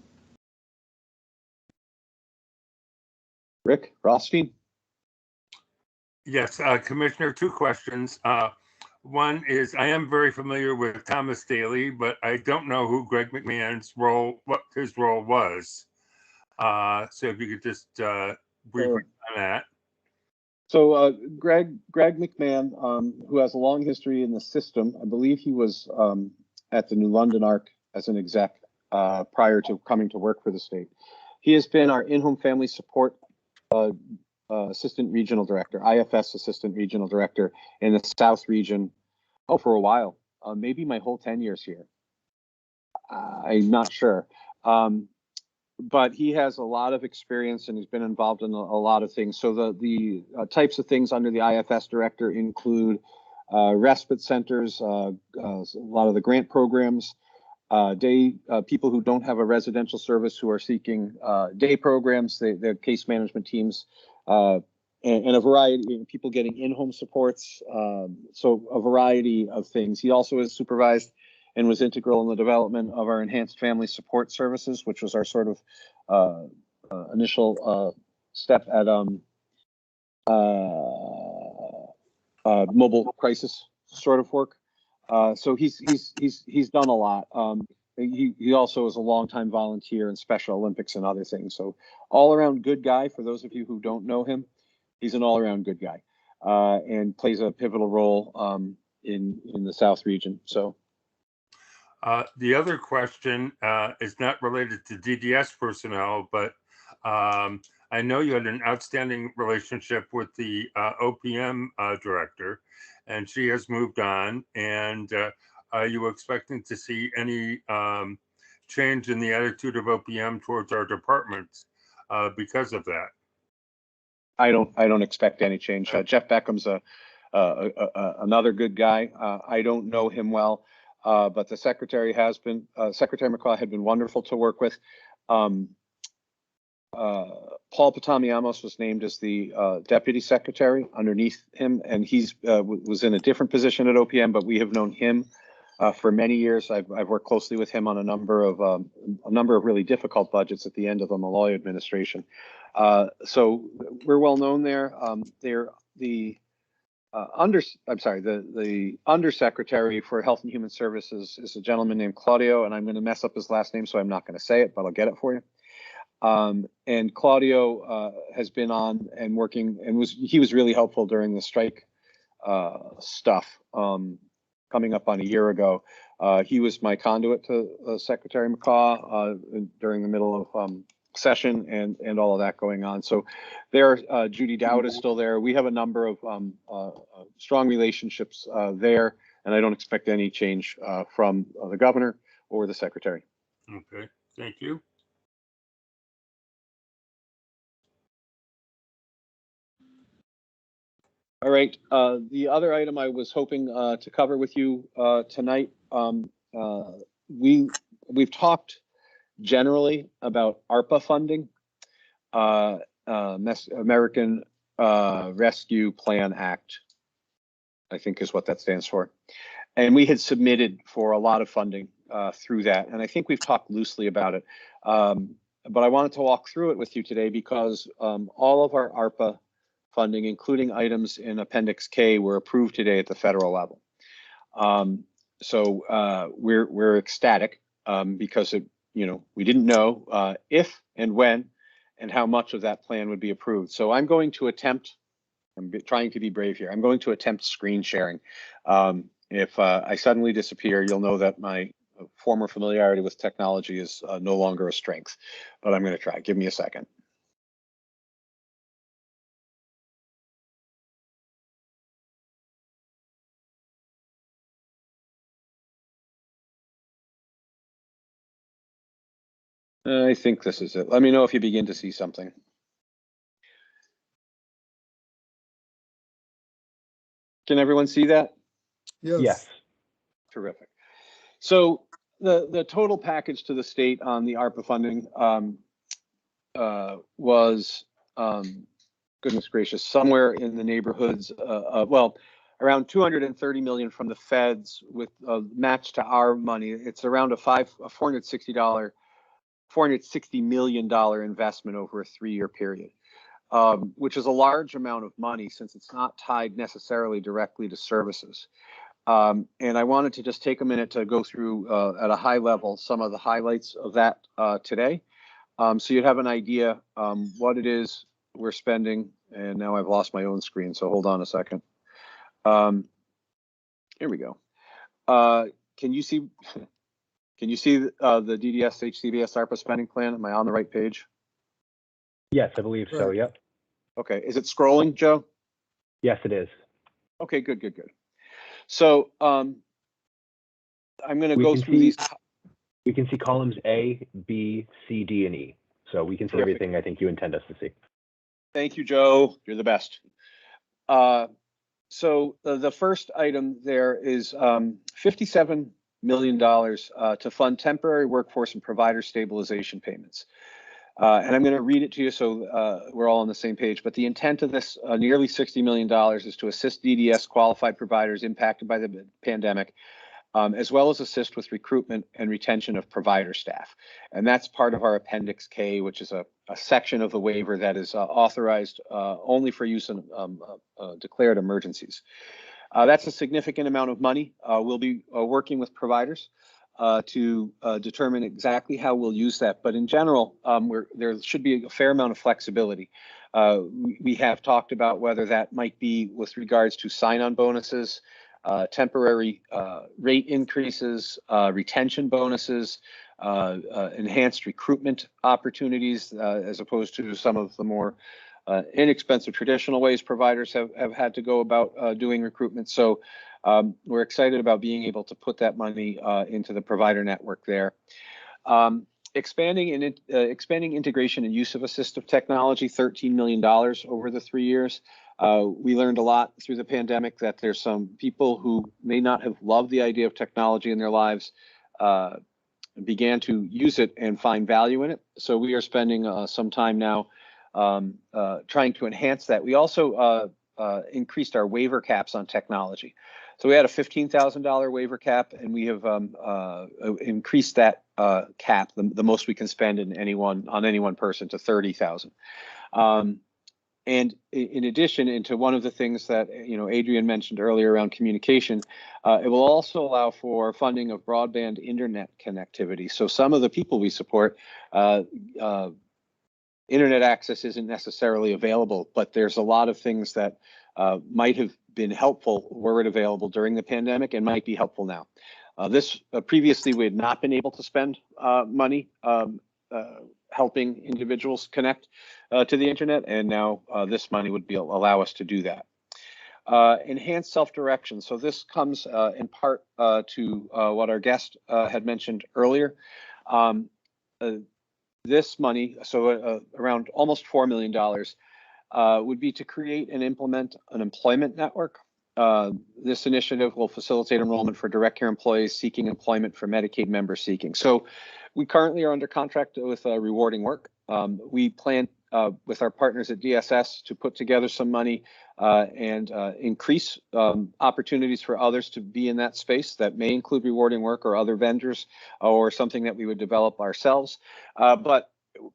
Rick Rothstein. Yes, Commissioner, 2 questions. One is, I am very familiar with Thomas Daly, but I don't know who Greg McMahon's role, what his role was. So if you could just brief on that. So Greg McMahon, who has a long history in the system, I believe he was at the New London ARC as an exec prior to coming to work for the state. He has been our in-home family support assistant regional director, IFS assistant regional director in the South region, for a while, maybe my whole 10 years here. I'm not sure. But he has a lot of experience and he's been involved in a lot of things. So the types of things under the IFS director include respite centers, a lot of the grant programs, people who don't have a residential service who are seeking day programs, their case management teams, and a variety of people getting in-home supports. So a variety of things. He also has supervised and was integral in the development of our enhanced family support services, which was our sort of initial step at mobile crisis sort of work. So he's done a lot. He also is a longtime volunteer in Special Olympics and other things. So all around good guy. For those of you who don't know him, he's an all around good guy, and plays a pivotal role in the South region. So the other question is not related to DDS personnel, but I know you had an outstanding relationship with the OPM director, and she has moved on. And are you expecting to see any change in the attitude of OPM towards our departments because of that? I don't expect any change. Jeff Beckham's another good guy. I don't know him well, but the secretary has been. Secretary McCaw had been wonderful to work with. Paul Potamiamos was named as the deputy secretary underneath him, and he's was in a different position at OPM, but we have known him for many years. I've worked closely with him on a number of really difficult budgets at the end of the Malloy administration. So we're well known there. The undersecretary for Health and Human Services is a gentleman named Claudio, and I'm going to mess up his last name, so I'm not going to say it, but I'll get it for you. And Claudio has been on and working, and he was really helpful during the strike stuff coming up on a year ago. He was my conduit to Secretary McCaw during the middle of session and all of that going on. So there, Judy Dowd is still there. We have a number of strong relationships there, and I don't expect any change from the governor or the secretary. Okay, thank you. All right. The other item I was hoping to cover with you tonight, we've talked generally about ARPA funding, American Rescue Plan Act, I think is what that stands for. And we had submitted for a lot of funding through that. And I think we've talked loosely about it. But I wanted to walk through it with you today because all of our ARPA funding, including items in Appendix K, were approved today at the federal level. So we're ecstatic because we didn't know if and when and how much of that plan would be approved. So I'm going to attempt. I'm trying to be brave here. I'm going to attempt screen sharing. If I suddenly disappear, you'll know that my former familiarity with technology is no longer a strength. But I'm going to try. Give me a second. I think this is it. Let me know if you begin to see something. Can everyone see that? Yes. Yes. Terrific. So the total package to the state on the ARPA funding was, goodness gracious, somewhere in the neighborhoods well, around 230 million from the feds with a match to our money. It's around a $460 million investment over a 3-year period, which is a large amount of money since it's not tied necessarily directly to services. And I wanted to just take a minute to go through at a high level some of the highlights of that today. So you'd have an idea what it is we're spending. And now I've lost my own screen, so hold on a second. Here we go. Can you see? Can you see the DDS HCBS ARPA spending plan? Am I on the right page? Yes, I believe so. Yep. Okay. Is it scrolling, Joe? Yes, it is. Okay, good. So I'm going to go through these. We can see columns A, B, C, D, and E. So we can see everything I think you intend us to see. Thank you, Joe. You're the best. So the first item there is 57 million to fund temporary workforce and provider stabilization payments. And I'm going to read it to you so we're all on the same page. But the intent of this nearly $60 million is to assist DDS qualified providers impacted by the pandemic, as well as assist with recruitment and retention of provider staff. And that's part of our Appendix K, which is a section of the waiver that is authorized only for use in declared emergencies. That's a significant amount of money. We'll be working with providers to determine exactly how we'll use that. But in general, there should be a fair amount of flexibility. We have talked about whether that might be with regards to sign-on bonuses, temporary rate increases, retention bonuses, enhanced recruitment opportunities, as opposed to some of the more inexpensive traditional ways providers have had to go about doing recruitment. So we're excited about being able to put that money into the provider network there. Expanding integration and use of assistive technology, $13 million over the 3 years. We learned a lot through the pandemic that there's some people who may not have loved the idea of technology in their lives, began to use it and find value in it. So we are spending some time now trying to enhance that. We also increased our waiver caps on technology. So we had a $15,000 waiver cap, and we have increased that cap, the most we can spend on any one person, to $30,000. And in addition, into one of the things that Adrian mentioned earlier around communication, it will also allow for funding of broadband internet connectivity. So some of the people we support, internet access isn't necessarily available, but there's a lot of things that might have been helpful were it available during the pandemic and might be helpful now. Previously, we had not been able to spend money helping individuals connect to the internet, and now this money would allow us to do that. Enhanced self-direction. So this comes in part to what our guest had mentioned earlier. This money, so around almost $4 million, would be to create and implement an employment network. This initiative will facilitate enrollment for direct care employees seeking employment for Medicaid members seeking. So we currently are under contract with Rewarding Work. We plan with our partners at DSS to put together some money and increase opportunities for others to be in that space. That may include Rewarding Work or other vendors, or something that we would develop ourselves. But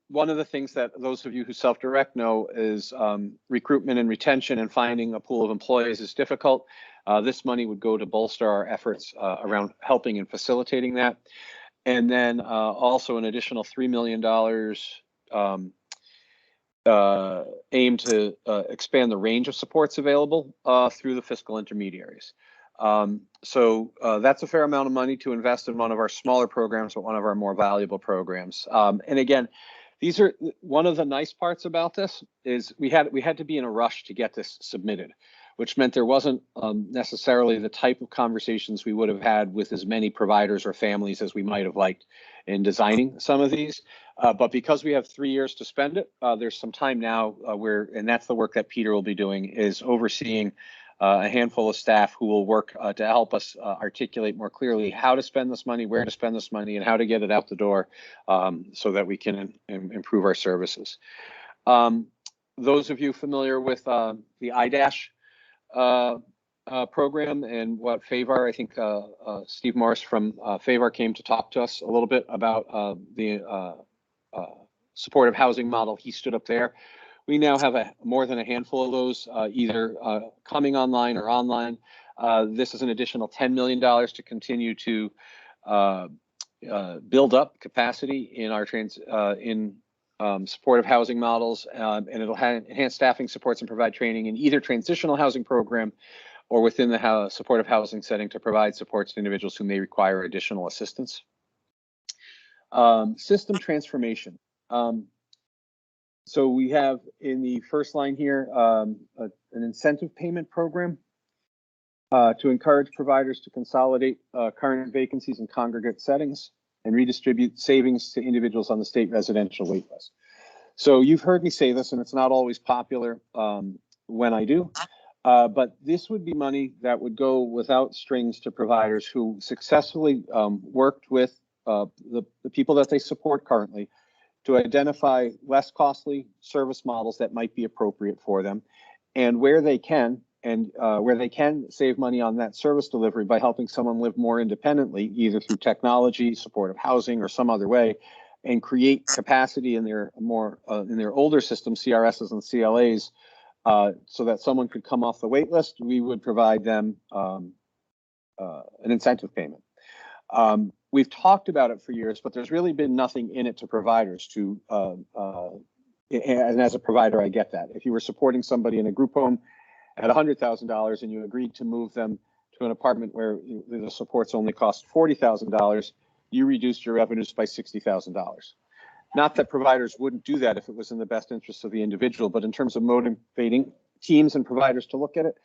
one of the things that those of you who self-direct know is recruitment and retention and finding a pool of employees is difficult. This money would go to bolster our efforts around helping and facilitating that. And then also an additional $3 million aimed to expand the range of supports available through the fiscal intermediaries. So that's a fair amount of money to invest in one of our smaller programs, but one of our more valuable programs. And again, these are one of the nice parts about this is we had to be in a rush to get this submitted, which meant there wasn't necessarily the type of conversations we would have had with as many providers or families as we might have liked in designing some of these. But because we have 3 years to spend it, there's some time now and that's the work that Peter will be doing, is overseeing a handful of staff who will work to help us articulate more clearly how to spend this money, where to spend this money, and how to get it out the door so that we can improve our services. Those of you familiar with the IDASH program and what FAVAR, I think Steve Morris from FAVAR came to talk to us a little bit about the supportive housing model. He stood up there. We now have more than a handful of those, either coming online or online. This is an additional $10 million to continue to build up capacity in our supportive housing models, and it'll enhance staffing supports and provide training in either transitional housing program or within the supportive housing setting to provide supports to individuals who may require additional assistance. System transformation. So we have in the first line here an incentive payment program to encourage providers to consolidate current vacancies in congregate settings and redistribute savings to individuals on the state residential wait list. So you've heard me say this, and it's not always popular when I do, But this would be money that would go without strings to providers who successfully worked with the people that they support currently to identify less costly service models that might be appropriate for them, and where they can save money on that service delivery by helping someone live more independently, either through technology, supportive housing, or some other way, and create capacity in their in their older systems, CRSs and CLAs, so that someone could come off the wait list. We would provide them an incentive payment. We've talked about it for years, but there's really been nothing in it to providers to, and as a provider, I get that. If you were supporting somebody in a group home at $100,000 and you agreed to move them to an apartment where the supports only cost $40,000, you reduced your revenues by $60,000. Not that providers wouldn't do that if it was in the best interest of the individual, but in terms of motivating teams and providers to look at it,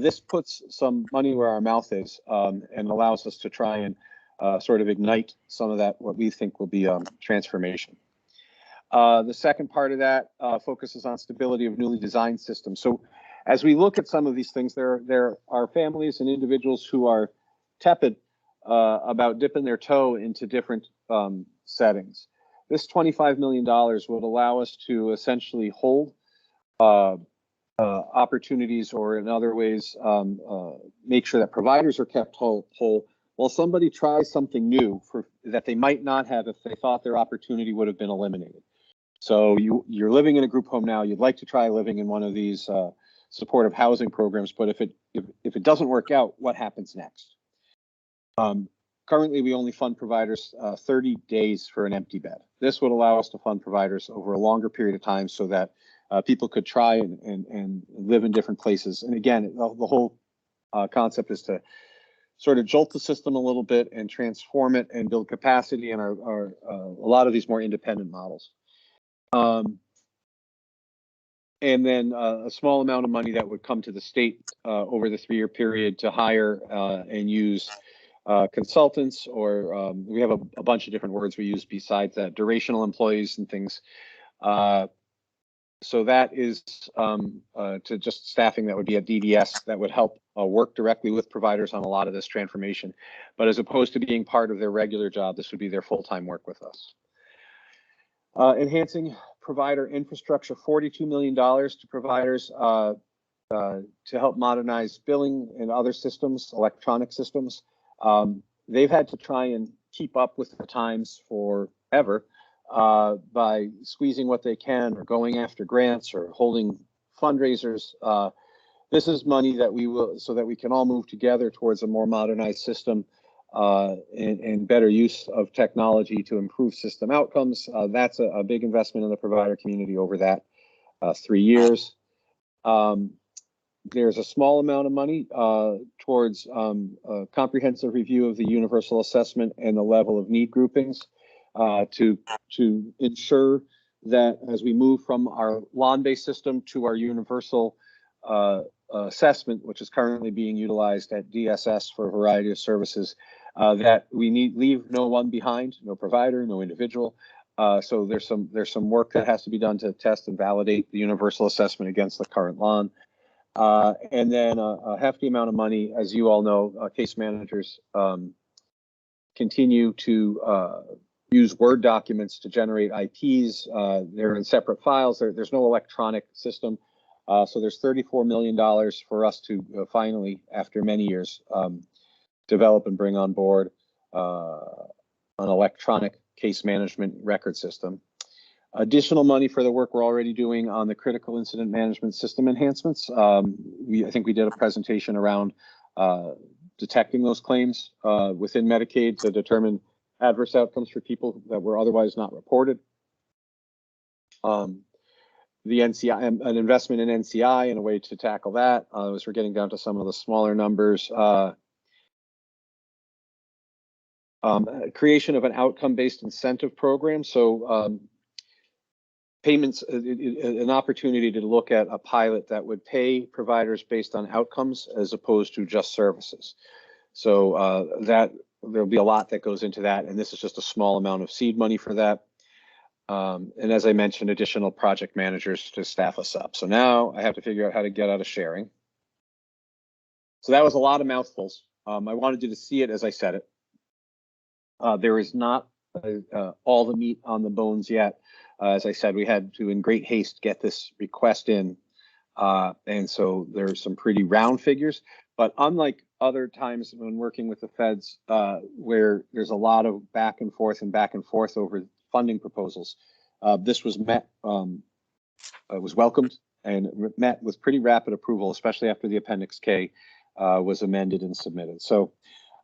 this puts some money where our mouth is, and allows us to try and sort of ignite some of that, what we think will be transformation. The second part of that focuses on stability of newly designed systems. So as we look at some of these things, there are families and individuals who are tepid about dipping their toe into different settings. This $25 million would allow us to essentially hold opportunities, or in other ways, make sure that providers are kept whole while somebody tries something new that they might not have if they thought their opportunity would have been eliminated. So you're living in a group home now, you'd like to try living in one of these supportive housing programs, but if it doesn't work out, what happens next? Currently, we only fund providers 30 days for an empty bed. This would allow us to fund providers over a longer period of time so that people could try and live in different places. And again, the whole concept is to sort of jolt the system a little bit and transform it and build capacity in a lot of these more independent models. And then a small amount of money that would come to the state over the 3-year period to hire and use consultants, or we have a bunch of different words we use besides that, durational employees and things. So that is to just staffing that would be at DDS that would help work directly with providers on a lot of this transformation. But as opposed to being part of their regular job, this would be their full-time work with us. Enhancing provider infrastructure, $42 million to providers to help modernize billing and other systems, electronic systems. They've had to try and keep up with the times forever by squeezing what they can, or going after grants, or holding fundraisers. This is money that we will, so that we can all move together towards a more modernized system and better use of technology to improve system outcomes. That's a big investment in the provider community over that 3 years. There's a small amount of money towards a comprehensive review of the universal assessment and the level of need groupings to ensure that as we move from our lawn-based system to our universal assessment, which is currently being utilized at DSS for a variety of services, that we leave no one behind, no provider, no individual. So there's some work that has to be done to test and validate the universal assessment against the current lawn. And then a hefty amount of money, as you all know, case managers continue to use Word documents to generate IPs. They're in separate files. There's no electronic system. So there's $34 million for us to finally, after many years, develop and bring on board an electronic case management record system. Additional money for the work we're already doing on the critical incident management system enhancements. I think we did a presentation around detecting those claims within Medicaid to determine adverse outcomes for people that were otherwise not reported. The NCI, an investment in NCI and a way to tackle that, as we're getting down to some of the smaller numbers. Creation of an outcome-based incentive program. So payments, an opportunity to look at a pilot that would pay providers based on outcomes as opposed to just services. So that there'll be a lot that goes into that, and this is just a small amount of seed money for that. And as I mentioned, additional project managers to staff us up. So now I have to figure out how to get out of sharing. So that was a lot of mouthfuls. I wanted you to see it as I said it. There is not all the meat on the bones yet. As I said, we had to, in great haste, get this request in. And so there's some pretty round figures. But unlike other times when working with the feds, where there's a lot of back and forth over funding proposals, this was was welcomed and met with pretty rapid approval, especially after the Appendix K was amended and submitted. So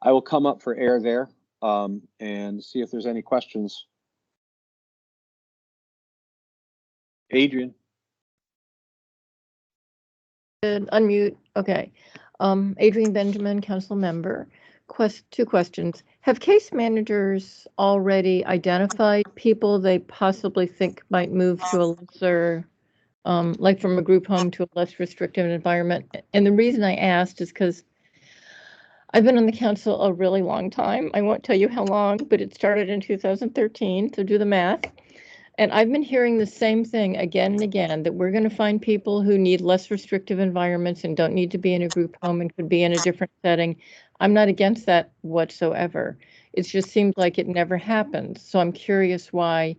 I will come up for air there and see if there's any questions. Adrian. Unmute. Okay. Adrian Benjamin, council member. Two questions. Have case managers already identified people they possibly think might move to a lesser, like from a group home to a less restrictive environment? And the reason I asked is because I've been on the council a really long time. I won't tell you how long, but it started in 2013, so do the math. And I've been hearing the same thing again and again, that we're going to find people who need less restrictive environments and don't need to be in a group home and could be in a different setting. I'm not against that whatsoever. It just seems like it never happened. So I'm curious why,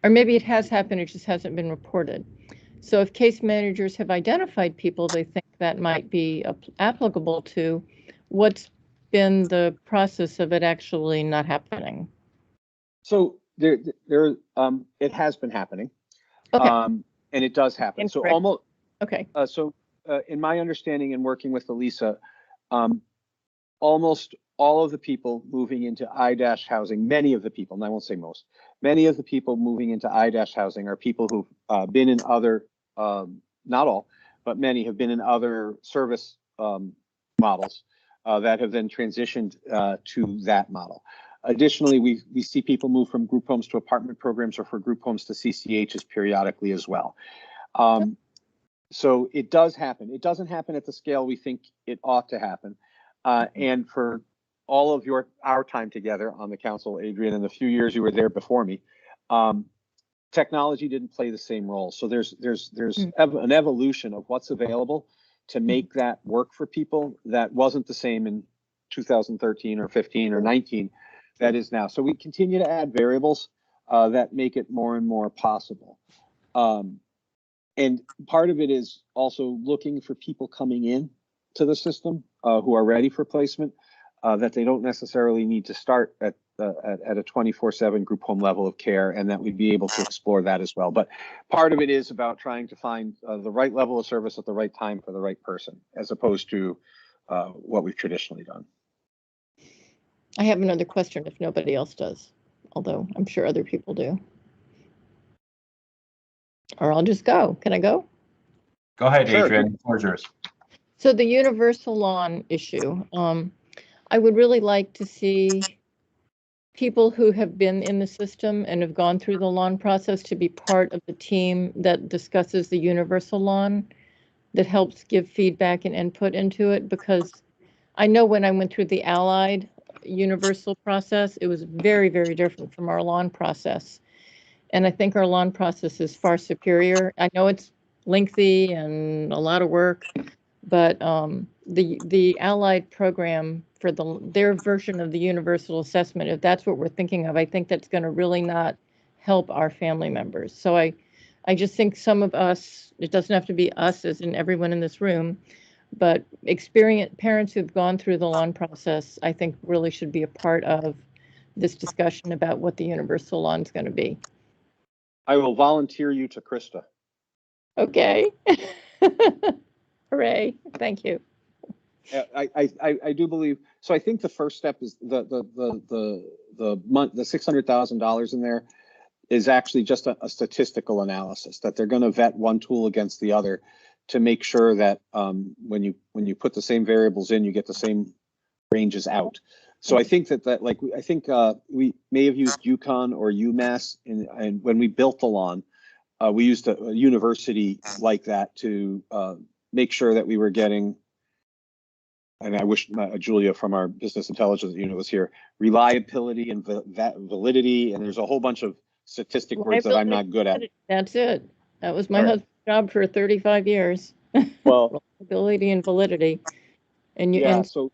or maybe it has happened, it just hasn't been reported. So if case managers have identified people they think that might be applicable to, what's been the process of it actually not happening? So it has been happening, okay. And it does happen. So almost okay. In my understanding and working with Elisa, almost all of the people moving into I- housing, many of the people, and I won't say most, many of the people moving into I- housing are people who've been in other, not all, but many have been in other service models that have then transitioned to that model. Additionally, we see people move from group homes to apartment programs or for group homes to CCHs periodically as well. So it does happen. It doesn't happen at the scale we think it ought to happen. And for all of our time together on the council, Adrian, and the few years you were there before me, technology didn't play the same role. So there's an evolution of what's available to make that work for people that wasn't the same in 2013 or 15 or 19 that is now. So we continue to add variables that make it more and more possible. And part of it is also looking for people coming in to the system who are ready for placement, that they don't necessarily need to start at a 24/7 group home level of care, and that we'd be able to explore that as well. But part of it is about trying to find the right level of service at the right time for the right person, as opposed to what we've traditionally done. I have another question if nobody else does, although I'm sure other people do. Or I'll just go. Can I go? Go ahead, Sure. Adrian. The floor is yours. So the universal lawn issue, I would really like to see people who have been in the system and have gone through the lawn process to be part of the team that discusses the universal lawn, that helps give feedback and input into it, because I know when I went through the Allied universal process, it was very, very different from our lawn process. And I think our lawn process is far superior. I know it's lengthy and a lot of work, but the Allied program for their version of the universal assessment, if that's what we're thinking of, I think that's going to really not help our family members. So I just think some of us, it doesn't have to be us as in everyone in this room, but experienced parents who've gone through the lawn process, I think really should be a part of this discussion about what the universal lawn is going to be. I will volunteer you to Krista. Okay. Hooray. Thank you. I do believe, so I think the first step is the $600,000 in there is actually just a statistical analysis, that they're going to vet one tool against the other to make sure that when you put the same variables in, you get the same ranges out. So I think we may have used UConn or UMass, and when we built the lawn, we used a university like that to make sure that we were getting, and I wish Julia from our business intelligence unit was here, reliability and validity, and there's a whole bunch of statistic words that I'm not good at. That's it. That was my husband's job for 35 years. Well, reliability and validity. And you, Yeah, and so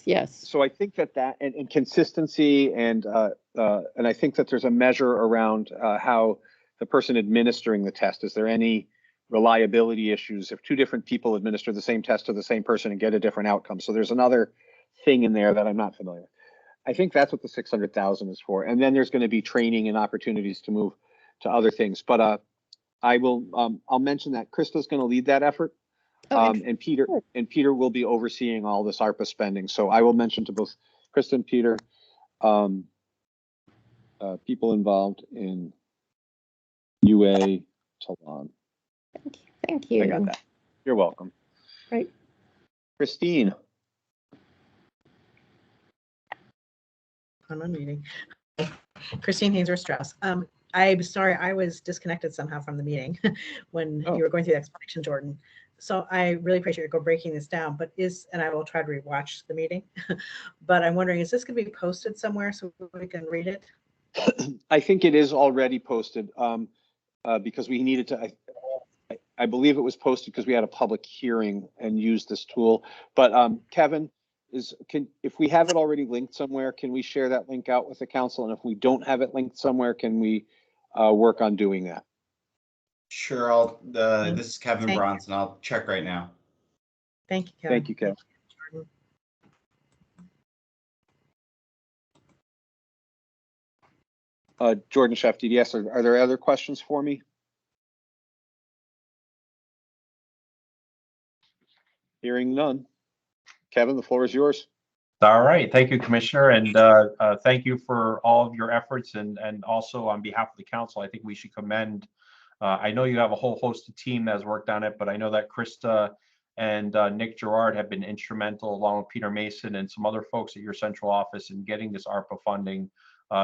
yes, so I think that and consistency and I think that there's a measure around how the person administering the test. Is there any reliability issues if two different people administer the same test to the same person and get a different outcome? So there's another thing in there that I'm not familiar with. I think that's what the 600,000 is for. And then there's going to be training and opportunities to move to other things. But I will I'll mention that Krista's going to lead that effort. And Peter will be overseeing all this ARPA spending. So I will mention to both Krista and Peter, people involved in UA Talon. thank you. I got that. You're welcome. Right. Christine. On my meeting. Christine Hainsworth Strauss. I'm sorry, I was disconnected somehow from the meeting when you were going through the explanation, Jordan. So I really appreciate you breaking this down, but and I will try to rewatch the meeting, but I'm wondering, is this going to be posted somewhere so we can read it? I think it is already posted because we needed to, I believe it was posted because we had a public hearing and used this tool. But Kevin, if we have it already linked somewhere, can we share that link out with the council? And if we don't have it linked somewhere, can we work on doing that? Sure. This is Kevin Bronson. I'll check right now. Thank you, Kevin. Thank you, Kevin. Jordan Chef, DDS, are there other questions for me? Hearing none. Kevin, the floor is yours. All right, thank you, Commissioner, and thank you for all of your efforts, and also on behalf of the council, I think we should commend. I know you have a whole host of team that has worked on it, but I know that Krista and Nick Gerard have been instrumental, along with Peter Mason and some other folks at your central office, in getting this ARPA funding.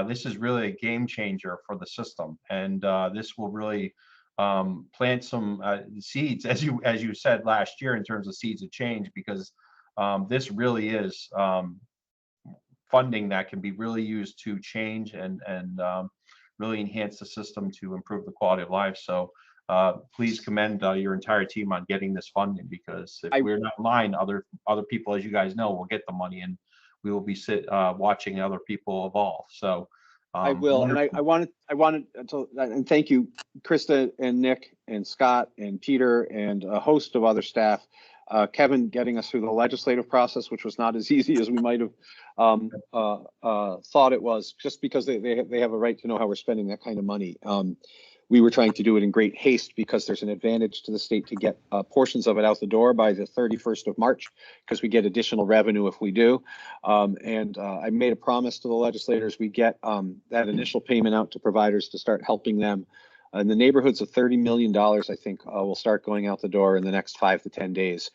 This is really a game changer for the system, and this will really plant some seeds, as you said last year, in terms of seeds of change, because this really is funding that can be really used to change and really enhance the system to improve the quality of life. So please commend your entire team on getting this funding, because if we're not in line, other people, as you guys know, will get the money, and we will be watching other people evolve. So I will, wonderful. And I wanted to, and thank you, Krista and Nick and Scott and Peter and a host of other staff. Kevin getting us through the legislative process, which was not as easy as we might have thought it was, just because they have a right to know how we're spending that kind of money. We were trying to do it in great haste because there's an advantage to the state to get portions of it out the door by the 31st of March, because we get additional revenue if we do. I made a promise to the legislators we get that initial payment out to providers to start helping them. In the neighborhoods of $30 million, I think will start going out the door in the next 5 to 10 days.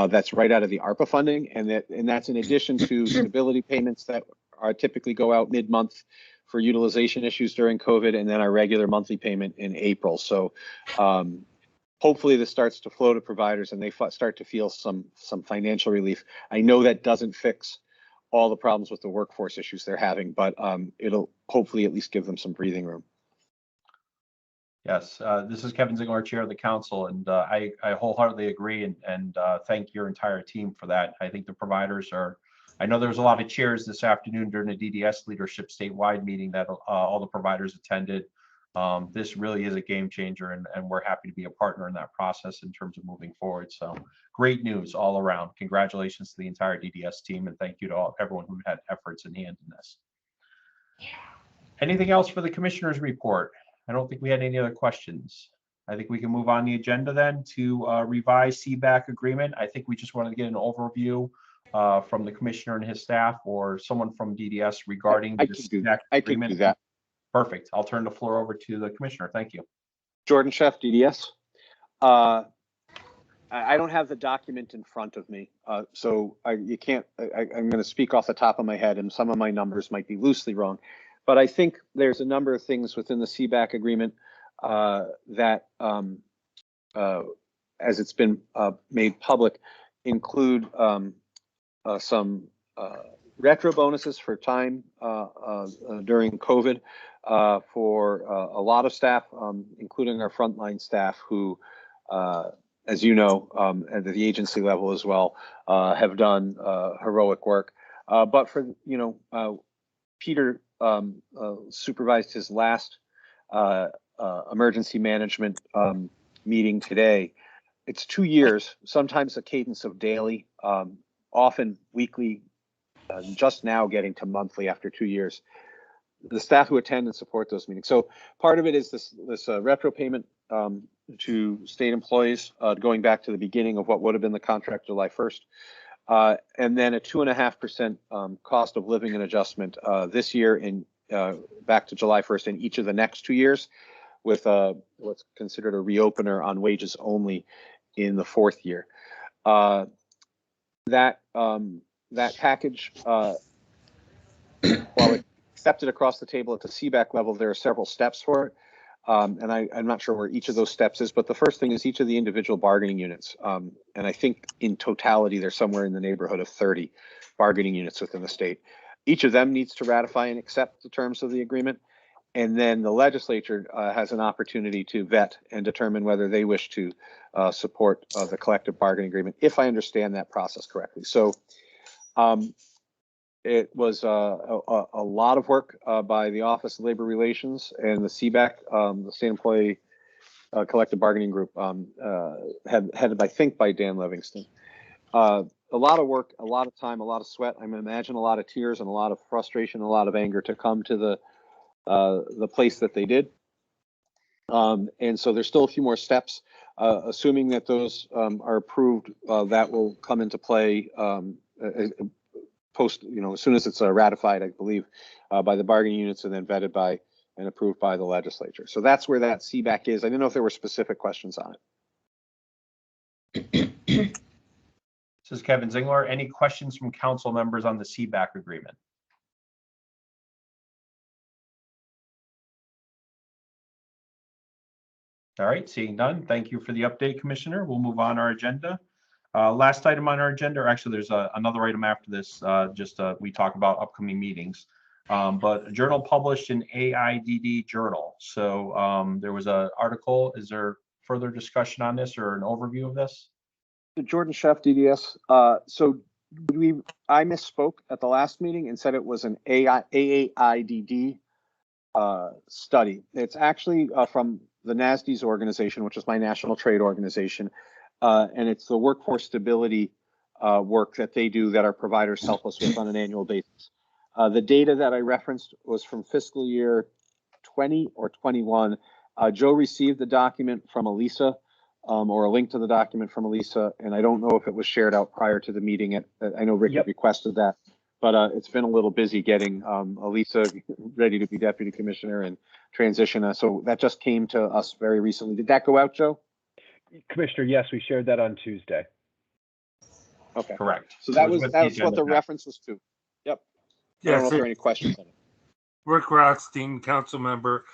That's right out of the ARPA funding, and that's in addition to stability payments that are typically go out mid-month for utilization issues during COVID, and then our regular monthly payment in April. So hopefully this starts to flow to providers and they start to feel some financial relief. I know that doesn't fix all the problems with the workforce issues they're having, but it'll hopefully at least give them some breathing room. Yes, this is Kevin Zingler, Chair of the Council, and I wholeheartedly agree and thank your entire team for that. I think the providers are, I know there was a lot of cheers this afternoon during the DDS leadership statewide meeting that all the providers attended. This really is a game changer, and we're happy to be a partner in that process in terms of moving forward. So great news all around. Congratulations to the entire DDS team, and thank you to everyone who had efforts in hand in this. Anything else for the Commissioner's report? I don't think we had any other questions. I think we can move on the agenda then to revise CBAC agreement. I think we just wanted to get an overview from the Commissioner and his staff, or someone from DDS regarding the CBAC agreement. I can do that. Perfect. I'll turn the floor over to the Commissioner. Thank you. Jordan Chef, DDS. I don't have the document in front of me, so you can't. I'm going to speak off the top of my head, and some of my numbers might be loosely wrong. But I think there's a number of things within the CBAC agreement that, as it's been made public, include some retro bonuses for time during COVID for a lot of staff, including our frontline staff who as you know, at the agency level as well, have done heroic work. But for, Peter supervised his last emergency management meeting today. It's 2 years, sometimes a cadence of daily, often weekly, just now getting to monthly after 2 years. The staff who attend and support those meetings. So part of it is this retro payment to state employees going back to the beginning of what would have been the contract July 1st. And then a 2.5% cost of living and adjustment this year and back to July 1st in each of the next 2 years, with what's considered a reopener on wages only in the 4th year. That package, while it's accepted across the table at the CBAC level, there are several steps for it. And I'm not sure where each of those steps is, but the first thing is each of the individual bargaining units. And I think in totality, there's somewhere in the neighborhood of 30 bargaining units within the state. Each of them needs to ratify and accept the terms of the agreement. And then the legislature has an opportunity to vet and determine whether they wish to support the collective bargaining agreement, if I understand that process correctly. So it was a lot of work by the Office of Labor Relations and the CBAC, the State Employee Collective Bargaining Group, headed, I think, by Dan Livingston. A lot of work, a lot of time, a lot of sweat. I imagine a lot of tears and a lot of frustration, a lot of anger to come to the place that they did. And so there's still a few more steps. Assuming that those are approved, that will come into play post, as soon as it's ratified, I believe, by the bargaining units and then vetted by and approved by the legislature. So that's where that CBAC is. I didn't know if there were specific questions on it. This is Kevin Zingler. Any questions from council members on the CBAC agreement? All right, seeing none. Thank you for the update, Commissioner. We'll move on our agenda. Last item on our agenda, or actually there's another item after this, we talk about upcoming meetings, but a journal published in AIDD Journal. So there was an article. Is there further discussion on this or an overview of this? Jordan Chef, DDS. So I misspoke at the last meeting and said it was an AAIDD study. It's actually from the NASD's organization, which is my national trade organization. And it's the workforce stability work that they do that our providers help us with on an annual basis. The data that I referenced was from fiscal year 20 or 21. Joe received the document from Elisa, or a link to the document from Elisa, and I don't know if it was shared out prior to the meeting. I know Rick requested that, but it's been a little busy getting Elisa ready to be deputy commissioner and transition. So that just came to us very recently. Did that go out, Joe? Commissioner, yes, we shared that on Tuesday. Okay. Correct. So that's what the reference was to. Yep. I don't know if there are any questions on it. Rick Rothstein, council member.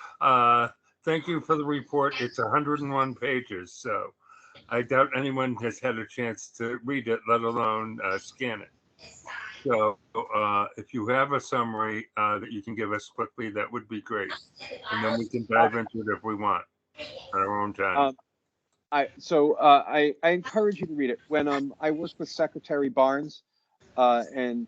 Thank you for the report. It's 101 pages, so I doubt anyone has had a chance to read it, let alone scan it. So if you have a summary that you can give us quickly, that would be great. And then we can dive into it if we want at our own time. I encourage you to read it. When I worked with Secretary Barnes and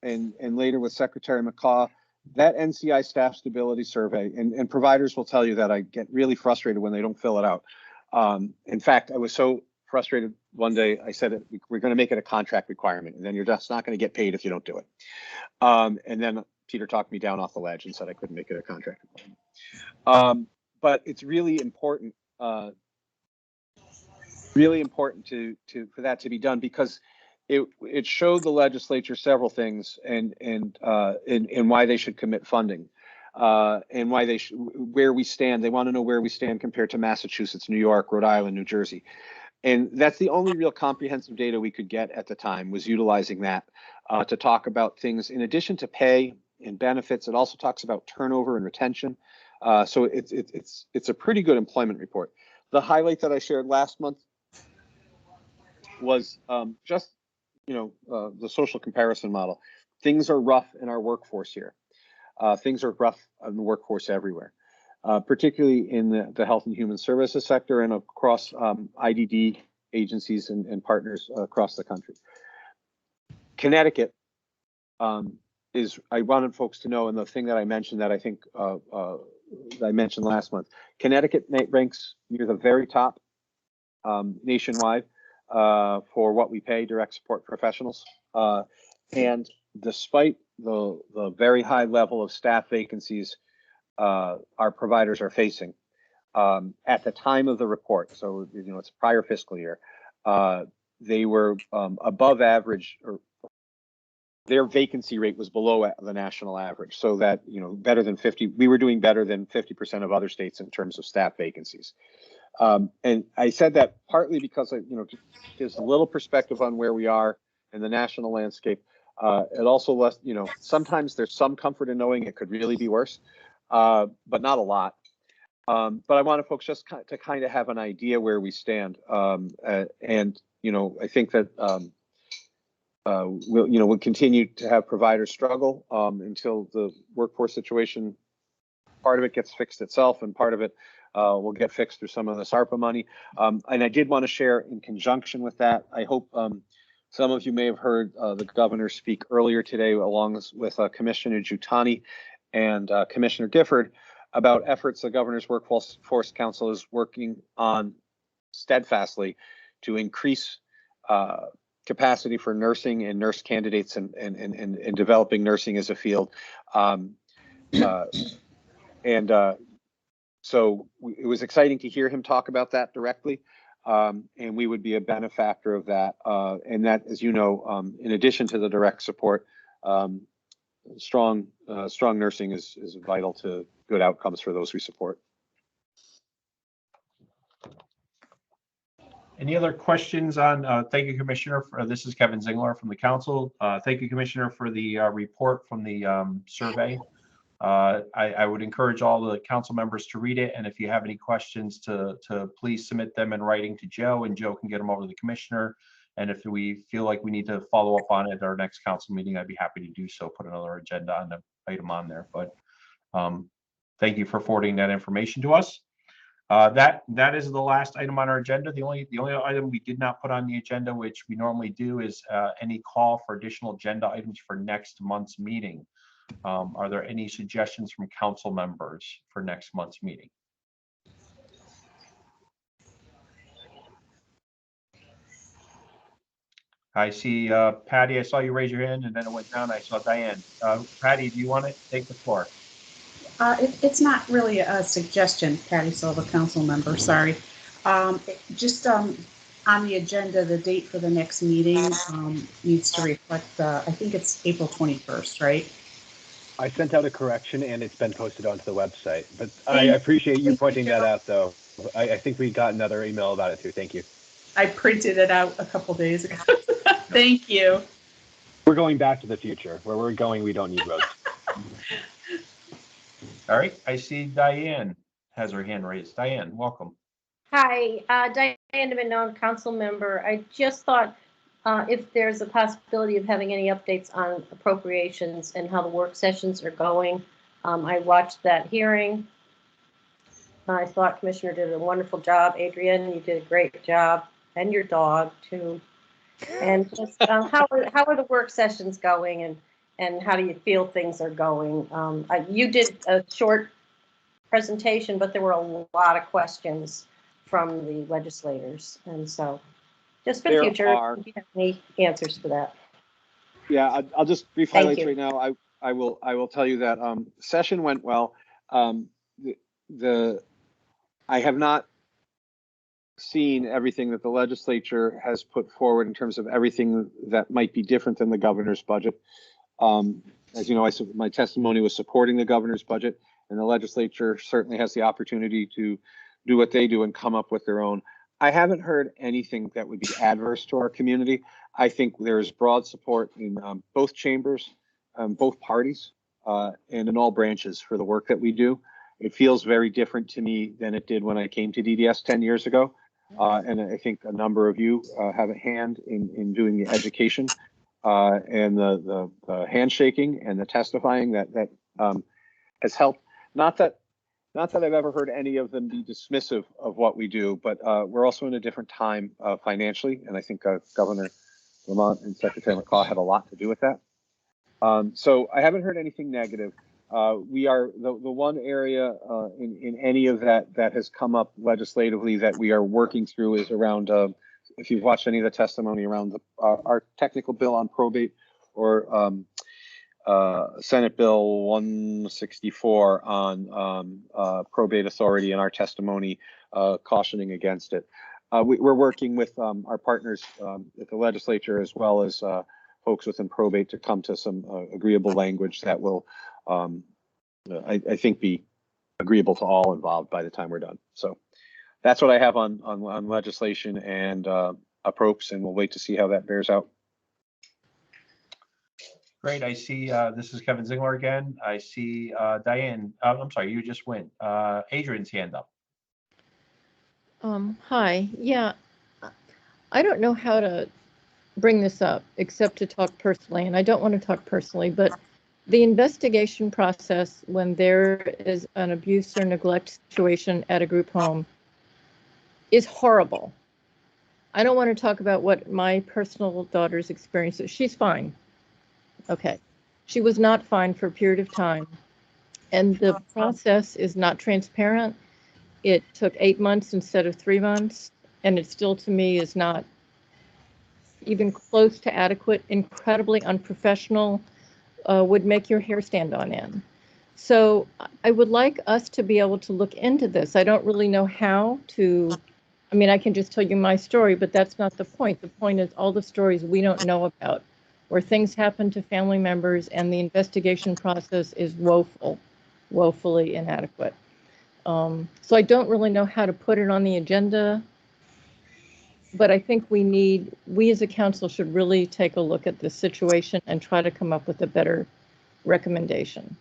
later with Secretary McCaw, that NCI staff stability survey, and providers will tell you that I get really frustrated when they don't fill it out. In fact, I was so frustrated one day, I said, we're going to make it a contract requirement, and then you're just not going to get paid if you don't do it. And then Peter talked me down off the ledge and said I couldn't make it a contract requirement. But it's really important. Really important for that to be done, because it showed the legislature several things and why they should commit funding and why where we stand. They want to know where we stand compared to Massachusetts, New York, Rhode Island, New Jersey. And that's the only real comprehensive data we could get at the time, was utilizing that to talk about things in addition to pay and benefits. It also talks about turnover and retention. So it's a pretty good employment report. The highlight that I shared last month was just, the social comparison model. Things are rough in our workforce here. Things are rough in the workforce everywhere. particularly in the health and human services sector and across IDD agencies and partners across the country. Connecticut I wanted folks to know, and the thing that I mentioned that I think that I mentioned last month, Connecticut ranks near the very top nationwide for what we pay direct support professionals. And despite the very high level of staff vacancies our providers are facing at the time of the report, so it's a prior fiscal year, they were above average, or their vacancy rate was below the national average, so that better than 50. We were doing better than 50% of other states in terms of staff vacancies. And I said that partly because there's a little perspective on where we are in the national landscape. It also less, sometimes there's some comfort in knowing it could really be worse, but not a lot. But I wanted folks just to kind of have an idea where we stand. And I think that we'll continue to have providers struggle until the workforce situation, part of it gets fixed itself, and part of it will get fixed through some of this ARPA money. And I did want to share in conjunction with that, I hope some of you may have heard the governor speak earlier today, along with Commissioner Giutani and Commissioner Gifford, about efforts the Governor's Workforce Council is working on steadfastly to increase capacity for nursing and nurse candidates and developing nursing as a field. So it was exciting to hear him talk about that directly, and we would be a benefactor of that. And that, as you know, in addition to the direct support, strong nursing is vital to good outcomes for those we support. Any other questions on, thank you, Commissioner. This is Kevin Zingler from the council. Thank you, Commissioner, for the report from the survey. I would encourage all the council members to read it. And if you have any questions, to please submit them in writing to Joe, and Joe can get them over to the commissioner. And if we feel like we need to follow up on it at our next council meeting, I'd be happy to do so, put another agenda item on there. But thank you for forwarding that information to us. That is the last item on our agenda. The only item we did not put on the agenda, which we normally do, is any call for additional agenda items for next month's meeting. Are there any suggestions from council members for next month's meeting? I see Patty. I saw you raise your hand, and then it went down. I saw Diane. Patty, do you want to take the floor? It's not really a suggestion, Patty Silva, council member, sorry. Just on the agenda, the date for the next meeting needs to reflect, I think it's April 21st, right? I sent out a correction and it's been posted onto the website, but I appreciate you pointing that out, though. I think we got another email about it too. Thank you. I printed it out a couple days ago. Thank you. We're going back to the future. Where we're going, we don't need roads. All right, I see Diane has her hand raised. Diane, welcome. Hi, Diane DeMinon, council member. I just thought if there's a possibility of having any updates on appropriations and how the work sessions are going. I watched that hearing. I thought Commissioner did a wonderful job. Adrienne, you did a great job, and your dog too. And just how are the work sessions going, and how do you feel things are going? You did a short presentation, but there were a lot of questions from the legislators, and so just for the future, if you have any answers for that. Yeah, I'll just brief highlights right now. I will tell you that session went well. I have not seen everything that the legislature has put forward in terms of everything that might be different than the governor's budget. As you know, my testimony was supporting the governor's budget, and the legislature certainly has the opportunity to do what they do and come up with their own. I haven't heard anything that would be adverse to our community. I think there is broad support in both chambers, both parties, and in all branches for the work that we do. It feels very different to me than it did when I came to DDS 10 years ago. And I think a number of you have a hand in doing the education and the handshaking and the testifying that has helped. Not that Not that I've ever heard any of them be dismissive of what we do, but we're also in a different time financially, and I think Governor Lamont and Secretary McCaw had a lot to do with that. So I haven't heard anything negative. We are the one area in any of that has come up legislatively that we are working through is around, if you've watched any of the testimony around our technical bill on probate, or Senate Bill 164 on probate authority, and our testimony cautioning against it. We're working with our partners at the legislature, as well as folks within probate, to come to some agreeable language that will, I think, be agreeable to all involved by the time we're done. So that's what I have on legislation and approps, and we'll wait to see how that bears out. Great. I see this is Kevin Zingler again. I see Diane. I'm sorry, you just went. Adrian's hand up. Hi. Yeah, I don't know how to bring this up except to talk personally, and I don't want to talk personally, but the investigation process when there is an abuse or neglect situation at a group home is horrible. I don't want to talk about what my personal daughter's experience is. She's fine. Okay. She was not fine for a period of time, and the process is not transparent. It took 8 months instead of 3 months, and it still, to me, is not even close to adequate, incredibly unprofessional, would make your hair stand on end. So I would like us to be able to look into this. I don't really know how to. I mean, I can just tell you my story, but that's not the point. The point is all the stories we don't know about, where things happen to family members and the investigation process is woefully inadequate. So I don't really know how to put it on the agenda, but I think we as a council should really take a look at this situation and try to come up with a better recommendation.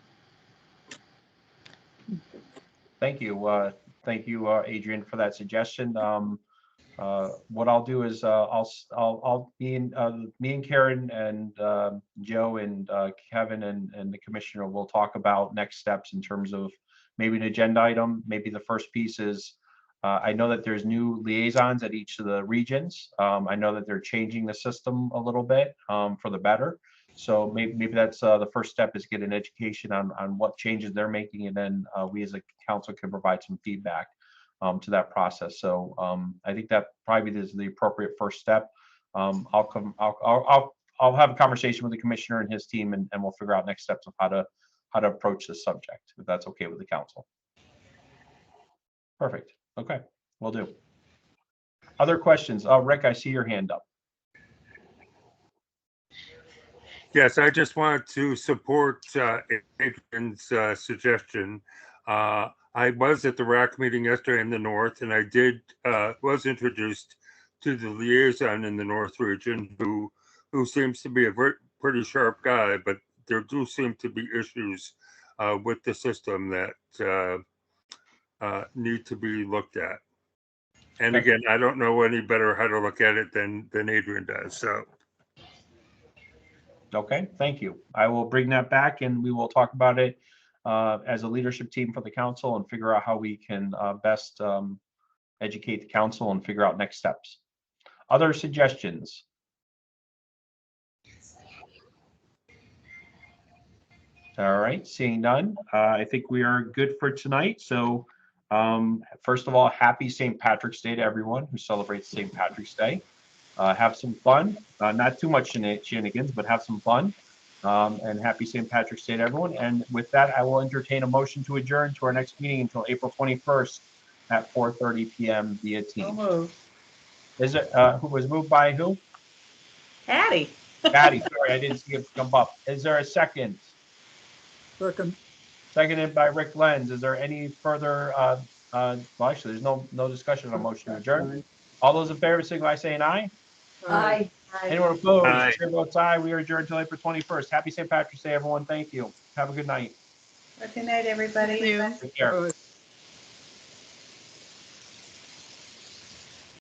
Thank you. Thank you, Adrian, for that suggestion. What I'll do is me and Karen and Joe and Kevin and the commissioner will talk about next steps in terms of maybe an agenda item. Maybe the first piece is I know that there's new liaisons at each of the regions. I know that they're changing the system a little bit for the better. So maybe that's the first step, is get an education on what changes they're making, and then we as a council can provide some feedback to that process. So I think that probably is the appropriate first step. I'll have a conversation with the commissioner and his team, and we'll figure out next steps of how to approach this subject, if that's okay with the council. Perfect. Okay, will do. Other questions? Rick, I see your hand up. Yes, I just wanted to support Adrian's suggestion. I was at the RAC meeting yesterday in the North, and I was introduced to the liaison in the North region, who seems to be a pretty sharp guy, but there do seem to be issues with the system that need to be looked at. And again, I don't know any better how to look at it than Adrian does. So. Okay, thank you. I will bring that back, and we will talk about it as a leadership team for the council and figure out how we can best educate the council and figure out next steps. Other suggestions? All right, seeing none, I think we are good for tonight. So first of all, happy St. Patrick's Day to everyone who celebrates St. Patrick's Day. Have some fun, not too much shenanigans, but have some fun. And happy St. Patrick's Day to everyone. And with that, I will entertain a motion to adjourn to our next meeting until April 21st at 4:30 p.m. via Teams. Is it who was moved by who? Patty. Patty, sorry, I didn't see it jump up. Is there a second? Second. Seconded by Rick Lenz. Is there any further? Well, actually, there's no discussion on motion to adjourn. All those in favor, signify by saying aye. Aye. Anyone opposed? Aye. Chair votes aye. We are adjourned until April 21st. Happy St. Patrick's Day, everyone. Thank you. Have a good night. Good night, everybody. Take care.